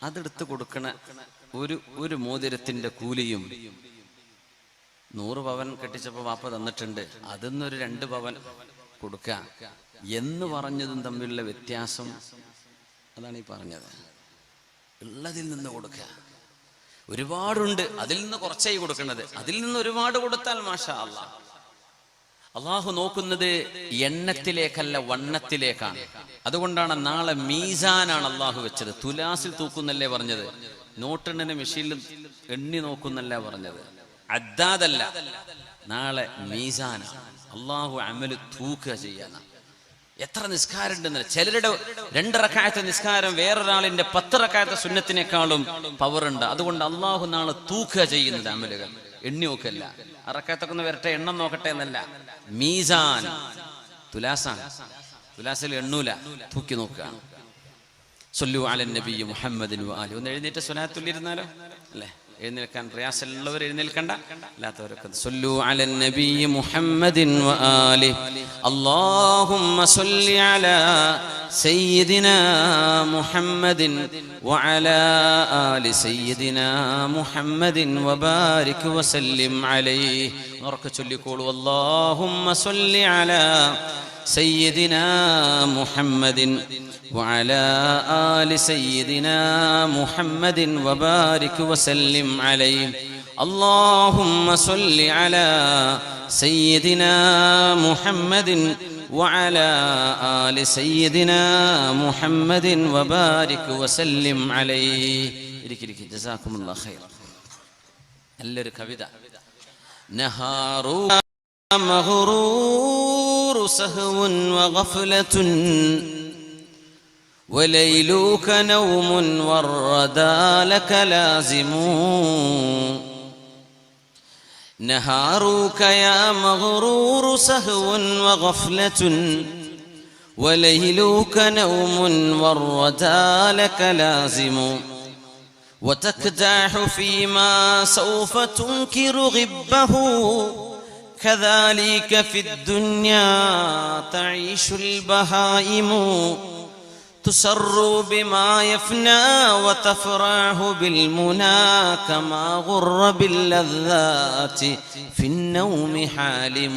അതെടുത്ത് കൊടുക്കണ ഒരു മോതിരത്തിൻ്റെ കൂലിയും 100 പവൻ കെട്ടിച്ചപ്പോൾ വാപ്പ തന്നിട്ടുണ്ട്, അതിന്നൊരു 2 പവൻ കൊടുക്കുക എന്ന് പറഞ്ഞതും തമ്മിലുള്ള വ്യത്യാസം അതാണ് ഈ പറഞ്ഞത്. ഉള്ളതിൽ നിന്ന് കൊടുക്കുക. ഒരുപാടുണ്ട്, അതിൽ നിന്ന് കുറച്ചായി കൊടുക്കുന്നത്. അതിൽ നിന്ന് ഒരുപാട് കൊടുത്താൽ മാഷാ അല്ലാഹ്. അള്ളാഹു നോക്കുന്നത് എണ്ണത്തിലേക്കല്ല, വണ്ണത്തിലേക്കാണ്. അതുകൊണ്ടാണ് നാളെ മീസാനാണ് അള്ളാഹു വെച്ചത്. തുലാസിൽ തൂക്കുന്നല്ലേ പറഞ്ഞത്, നോട്ടെണ്ണിന് മെഷീനിൽ എണ്ണി നോക്കുന്നല്ല പറഞ്ഞത്, അദ്ദാദല്ല. നാളെ മീസാനാണ്. അള്ളാഹു അമല് തൂക്കുക ചെയ്യാനാണ്. എത്ര നിസ്കാരം ഉണ്ടെന്ന്, ചിലരുടെ 2 റക്അത്ത് നിസ്കാരം വേറൊരാളിന്റെ 10 റക്അത്ത് സുന്നത്തിനേക്കാളും പവറുണ്ട്. അതുകൊണ്ട് അള്ളാഹു നാളെ തൂക്കുക ചെയ്യുന്നത് അമലുകൾ, എണ്ണി നോക്കല്ല. ആ റക്അത്തൊക്കെ ഒന്ന് വരട്ടെ, എണ്ണം നോക്കട്ടെ എന്നല്ല. മീസാൻ, തുലാസാൻ. തുലാസിൽ എണ്ണൂല, തൂക്കി നോക്കുകയാണ്. സല്ലു അലൻ നബി മുഹമ്മദിൻ വആലിഹി. ഒന്ന് എഴുന്നേറ്റ് സ്വലാത്തുല്ലിരുന്നാലോ അല്ലേ? എഴുന്നേൽക്കാൻ പ്രയാസമുള്ളവർ എഴുന്നേൽക്കണ്ട, അല്ലാത്തവരൊക്കെ സല്ലു അലൻ നബി മുഹമ്മദിൻ വ ആലിഹി അല്ലാഹുമ്മ സല്ലി അലാ സയ്യിദിനാ മുഹമ്മദിൻ വ അലാ ആലി സയ്യിദിനാ മുഹമ്മദിൻ വ ബാരിക് വ സല്ലിം അലൈഹി. ഉറക്കെ ചൊല്ലിക്കോളൂ, അല്ലാഹുമ്മ സല്ലി അലാ സയ്യിദിനാ മുഹമ്മദിൻ وعلى آل سيدنا محمد وبارك وسلم عليه. اللهم صل على سيدنا محمد وعلى آل سيدنا محمد وبارك وسلم عليه. جزاكم الله خير. നല്ലൊരു കവിത. നഹാറു മഗ്റൂർ സഹ്വൻ വഗഫ്ലത്തുൻ وليلك نوم والردى لك لازم. نهارك يا مغرور سهو وغفلة وليلك نوم والردى لك لازم. وتكداح فيما سوف تنكر غبه كذلك في الدنيا تعيش البهائم. تسر بما يفنى وتفرح بالمنى كما غر باللذات في النوم حالم.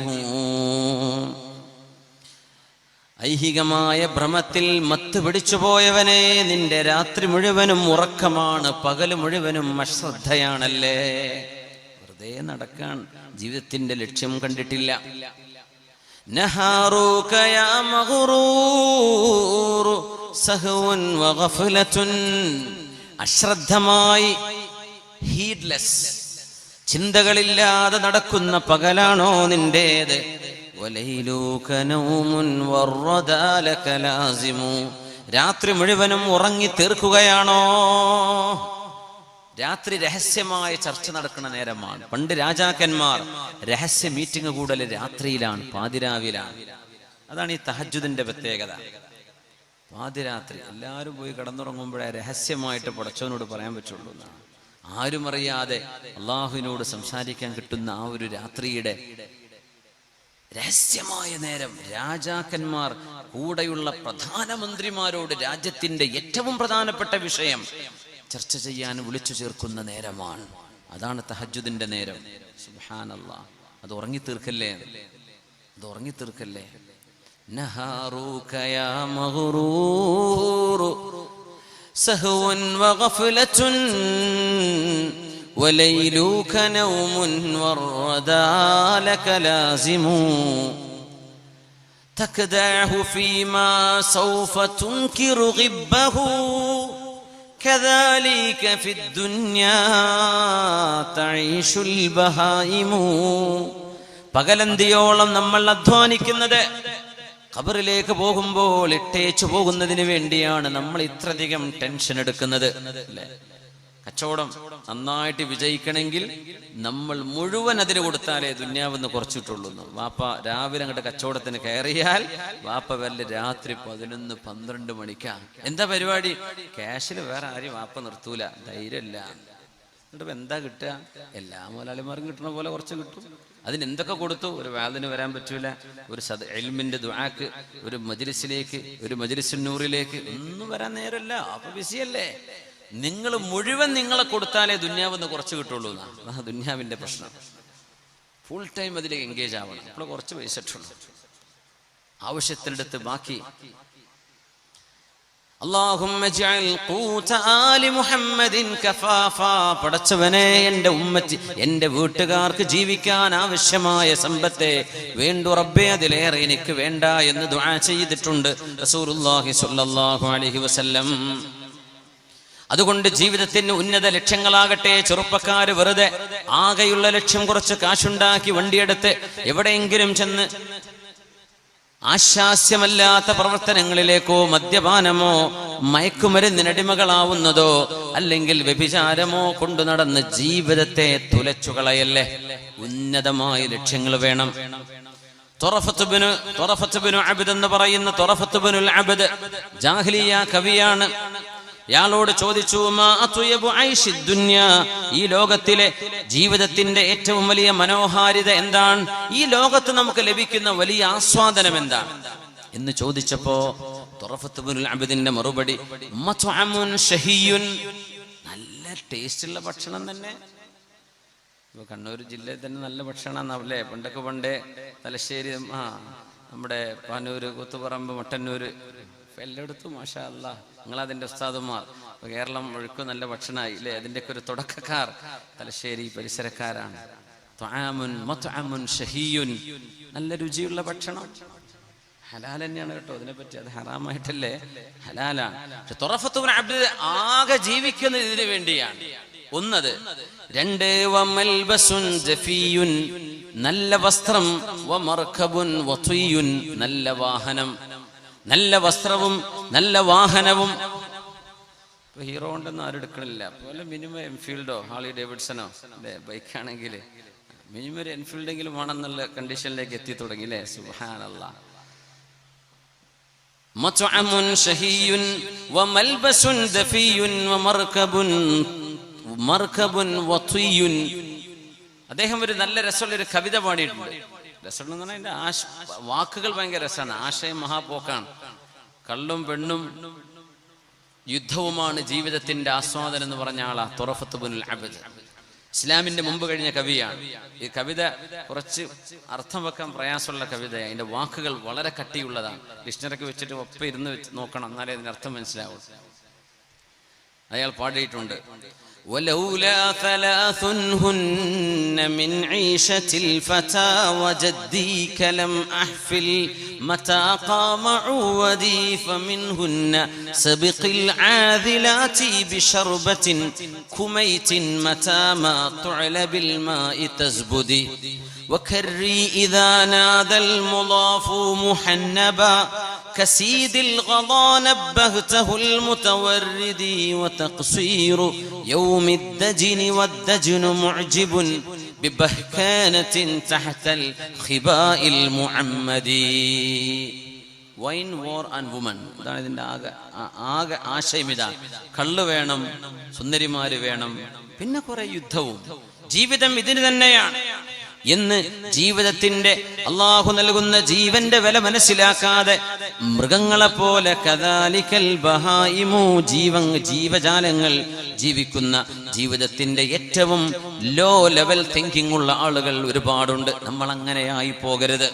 ഐഹികമായ ഭ്രമത്തിൽ മത്ത് പിടിച്ചു പോയവനെ, നിന്റെ രാത്രി മുഴുവനും ഉറക്കമാണ്, പകല് മുഴുവനും അശ്രദ്ധയാണല്ലേ. വെറുതെ നടക്കാൻ, ജീവിതത്തിന്റെ ലക്ഷ്യം കണ്ടിട്ടില്ല. നഹാറൂക യാ മഗ്റൂർ സഹ്വൻ വഗഫ്ലത്തുൻ. അശ്രദ്ധമായി, ഹീഡ്ലെസ്, ചിന്തകളില്ലാതെ നടക്കുന്ന പകലാണോ നിന്റേത്? വലൈലൂക നൗമുൻ വറദാ ലക ലാസിമു. രാത്രി മുഴുവനും ഉറങ്ങി തീർക്കുകയാണോ? രാത്രി രഹസ്യമായ ചർച്ച നടക്കുന്ന നേരമാണ്. പണ്ട് രാജാക്കന്മാർ രഹസ്യ മീറ്റിംഗ് കൂടൽ രാത്രിയിലാണ്, പാതിരാവിലാണ്. അതാണ് ഈ തഹജ്ജുദിന്റെ പ്രത്യേകത. പാതിരാത്രി എല്ലാവരും പോയി കിടന്നുറങ്ങുമ്പോഴേ രഹസ്യമായിട്ട് പടച്ചവനോട് പറയാൻ പറ്റുള്ളൂ എന്നാണ്. ആരും അറിയാതെ അള്ളാഹുവിനോട് സംസാരിക്കാൻ കിട്ടുന്ന ആ ഒരു രാത്രിയുടെ രഹസ്യമായ നേരം. രാജാക്കന്മാർ കൂടെയുള്ള പ്രധാനമന്ത്രിമാരോട് രാജ്യത്തിന്റെ ഏറ്റവും പ്രധാനപ്പെട്ട വിഷയം ചർച്ച ചെയ്യാൻ വിളിച്ചു ചേർക്കുന്ന നേരമാണ്. അതാണ് തഹജ്ജുദിന്റെ നേരം. സുബ്ഹാനല്ലാഹ്. അത് ഉറങ്ങിത്തീർക്കല്ലേ, അത് ഉറങ്ങിത്തീർക്കല്ലേ. നഹാറൂക യാ മഗ്റൂർ സഹ്വൻ വഗഫ്ലത്തുൻ വലൈലൂക നൗമുൻ വറദാ ലക ലാസിമു. തക്ദഅഹു ഫീമാ സൗഫ തുൻകിറു ഗിബ്ബഹു كذلك في الدنيا تعيش البهائم. പകലന്തിയോളം നമ്മൾ അധ്വാനിക്കുന്നത് ഖബറിലേക്ക് പോകുമ്പോൾ ഇട്ടേച്ചു പോകുന്നതിന് വേണ്ടിയാണ്. നമ്മൾ ഇത്രയധികം ടെൻഷൻ എടുക്കുന്നത് അല്ലേ? കച്ചവടം നന്നായിട്ട് വിജയിക്കണമെങ്കിൽ നമ്മൾ മുഴുവൻ അതിന് കൊടുത്താലേ ദുന്യാവെന്ന് കുറച്ചിട്ടുള്ളൂ. വാപ്പ രാവിലെ അങ്ങോട്ട് കച്ചവടത്തിന് കയറിയാൽ വാപ്പ വല്ല രാത്രി 11-12 മണിക്കാ. എന്താ പരിപാടി? ക്യാഷിൽ വേറെ ആരും വാപ്പ നിർത്തൂല, ധൈര്യമില്ല. എന്നിട്ട് എന്താ കിട്ടുക? എല്ലാ മുതലാളിമാർക്കും കിട്ടുന്ന പോലെ കുറച്ച് കിട്ടും. അതിനെന്തൊക്കെ കൊടുത്തു? ഒരു വാദിന് വരാൻ പറ്റൂല, ഒരു ഇൽമിന്റെ ദുആക്ക്, ഒരു മജ്ലിസിലേക്ക്, ഒരു മജ്ലിസുന്നൂറിലേക്ക് ഒന്നും വരാൻ നേരമില്ല. അപ്പൊ ബിസിയല്ലേ? നിങ്ങൾ മുഴുവൻ നിങ്ങളെ കൊടുത്താലേ ദുന്യാവെന്ന് കുറച്ച് കിട്ടുള്ളൂ എന്നാണ് ദുന്യാവിന്റെ പ്രശ്നം. ഫുൾ ടൈം അതിലേക്ക് എൻഗേജ് ആവണം. അപ്പോൾ കുറച്ച് പൈസ ഇട്ടുള്ളൂ, ആവശ്യത്തിനടുത്ത് ബാക്കി. അല്ലാഹുമ്മ ജഅൽ ഖൂത ആലി മുഹമ്മദിൻ കഫാഫാ. പടച്ചവനെ, എൻ്റെ ഉമ്മത്തി, എൻ്റെ വീട്ടുകാർക്ക് ജീവിക്കാൻ ആവശ്യമായ സമ്പത്തെ വേണ്ടു റബ്ബേ, അതിലേറെ എനിക്ക് വേണ്ട എന്ന് ദുആ ചെയ്തിട്ടുണ്ട് റസൂലുള്ളാഹി സ്വല്ലല്ലാഹു അലൈഹി വസല്ലം. അതുകൊണ്ട് ജീവിതത്തിന് ഉന്നത ലക്ഷ്യങ്ങളാകട്ടെ. ചെറുപ്പക്കാര് വെറുതെ ആകെയുള്ള ലക്ഷ്യം കുറച്ച് കാശുണ്ടാക്കി വണ്ടിയെടുത്ത് എവിടെയെങ്കിലും ചെന്ന് ആശാസ്യമല്ലാത്ത പ്രവർത്തനങ്ങളിലേക്കോ മദ്യപാനമോ മയക്കുമരുന്നിനടിമകളാവുന്നതോ അല്ലെങ്കിൽ വ്യഭിചാരമോ കൊണ്ടു നടന്ന് ജീവിതത്തെ തുലച്ചുകളയല്ലേ. ഉന്നതമായ ലക്ഷ്യങ്ങൾ വേണം. ത്വറഫത്ത് ബിനു അബ്ദ് എന്ന് പറയുന്ന ത്വറഫത്ത് ബിനുൽ അബ്ദ് ജാഹിലിയ കവിയാണ്. ഇയാളോട് ചോദിച്ചു, മാ അത്വയബു ഐശി ദുനിയ, ഈ ലോകത്തിലെ ജീവിതത്തിന്റെ ഏറ്റവും വലിയ മനോഹാരിത എന്താണ്? ഈ ലോകത്ത് നമുക്ക് ലഭിക്കുന്ന വലിയ ആസ്വാദനം എന്താണ് എന്ന് ചോദിച്ചപ്പോ തുറഫത്ത് ഇബ്നുൽ അബ്ദിന്റെ മറുപടി, മത്അമുൻ ഷഹിയുൻ, നല്ല ടേസ്റ്റുള്ള ഭക്ഷണം തന്നെ. ഇപ്പൊ കണ്ണൂർ ജില്ലയിൽ തന്നെ നല്ല ഭക്ഷണമെന്നാവില്ലേ? പണ്ടേ തലശ്ശേരി, നമ്മുടെ പാനൂര്, കൂത്തുപറമ്പ്, മട്ടന്നൂര്, എല്ലായിടത്തും മാഷാ അല്ലാഹ് നിങ്ങളതിന്റെ ഉസ്താദുമാർ. കേരളം മുഴുക്കും നല്ല ഭക്ഷണമായി ഇല്ലേ? അതിൻ്റെയൊക്കെ ഒരു തുടക്കക്കാർ തലശ്ശേരി പരിസരക്കാരാണ്. ത്വആമുൻ മത്അമുൻ ഷഹിയുൻ, നല്ല രുചിയുള്ള ഭക്ഷണം. ഹലാൽ തന്നെയാണ് കേട്ടോ, അതിനെപ്പറ്റി അത് ഹറാമായിട്ടല്ലേ, ഹലാലാണ്. പക്ഷെ തുറഫത്ത് ഇബ്നു അബ്ദ് ആകെ ജീവിക്കുന്നത് ഇതിനു വേണ്ടിയാണ്. ഒന്നത്. രണ്ട്, വമൽബസുൻ ജഫിയുൻ, നല്ല വസ്ത്രം, വമർകബുൻ വത്വിയുൻ, നല്ല വാഹനം. നല്ല വസ്ത്രവും നല്ല വാഹനവും. ഇപ്പൊ ഹീറോ കൊണ്ടൊന്നും ആരും എടുക്കണില്ല. അതുപോലെ മിനിമം എൻഫീൽഡോ ഹാർലി ഡേവിഡ്സണോ അല്ലെ ബൈക്കാണെങ്കിൽ മിനിമം ഒരു എൻഫീൽഡെങ്കിലും വേണമെന്നുള്ള കണ്ടീഷനിലേക്ക് എത്തി തുടങ്ങി അല്ലേ? സുബ്ഹാനല്ലാഹ്. മത്അമുൻ ഷഹിയുൻ വമൽബസുൻ ദഫിയുൻ വമർകബുൻ വത്വിയുൻ. അദ്ദേഹം ഒരു നല്ല രസമുള്ളൊരു കവിത പാടിയിട്ടുണ്ട്. രസം എന്ന് പറഞ്ഞാൽ അതിന്റെ വാക്കുകൾ ഭയങ്കര രസമാണ്, ആശയം മഹാപോക്കാണ്. കള്ളും പെണ്ണും യുദ്ധവുമാണ് ജീവിതത്തിന്റെ ആസ്വാദനം എന്ന് പറഞ്ഞ ആളാ തുറഫത്ത് ഇബ്നുൽ അബ്ദ്. ഇസ്ലാമിന്റെ മുമ്പ് കഴിഞ്ഞ കവിയാണ്. ഈ കവിത കുറച്ച് അർത്ഥം വെക്കാൻ പ്രയാസമുള്ള കവിതയാണ്. അതിന്റെ വാക്കുകൾ വളരെ കട്ടിയുള്ളതാണ്. ഡിക്ഷണറിക്ക് വെച്ചിട്ട് ഒപ്പം ഇരുന്ന് നോക്കണം, എന്നാലേ അതിന്റെ അർത്ഥം മനസ്സിലാവും. അയാൾ പാടിയിട്ടുണ്ട്, ولولا ثلاث هن من عيشة الفتى وجديك لم أحفل متى قام عودي فمنهن سبق العاذلات بشربة كميت متى ما تعل بالماء تزبدي وكري إذا نادى المضاف محنبا كسيد الغضا نبهته المتورد وتقصير يوم الدجن والدجن معجب ببهكانة تحت الخباء المعمدي. വൈൻ, വോർ ആൻഡ് വുമൺ, ഇതാണ് ഇതിന്റെ ആകെ ആശയം. ഇതാണ്, കള്ള് വേണം, സുന്ദരിമാര് വേണം, പിന്നെ കുറെ യുദ്ധവും. ജീവിതം ഇതിന് തന്നെയാണ് എന്ന് ജീവിതത്തിന്റെ അള്ളാഹു നൽകുന്ന ജീവന്റെ വില മനസ്സിലാക്കാതെ മൃഗങ്ങളെ പോലെ കദാലിക്കൽ ബഹായിമു, ജീവജാലങ്ങൾ ജീവിക്കുന്ന ജീവിതത്തിന്റെ ഏറ്റവും ലോ ലെവൽ തിങ്കിങ് ഉള്ള ആളുകൾ ഒരുപാടുണ്ട്. നമ്മൾ അങ്ങനെയായി പോകരുത്.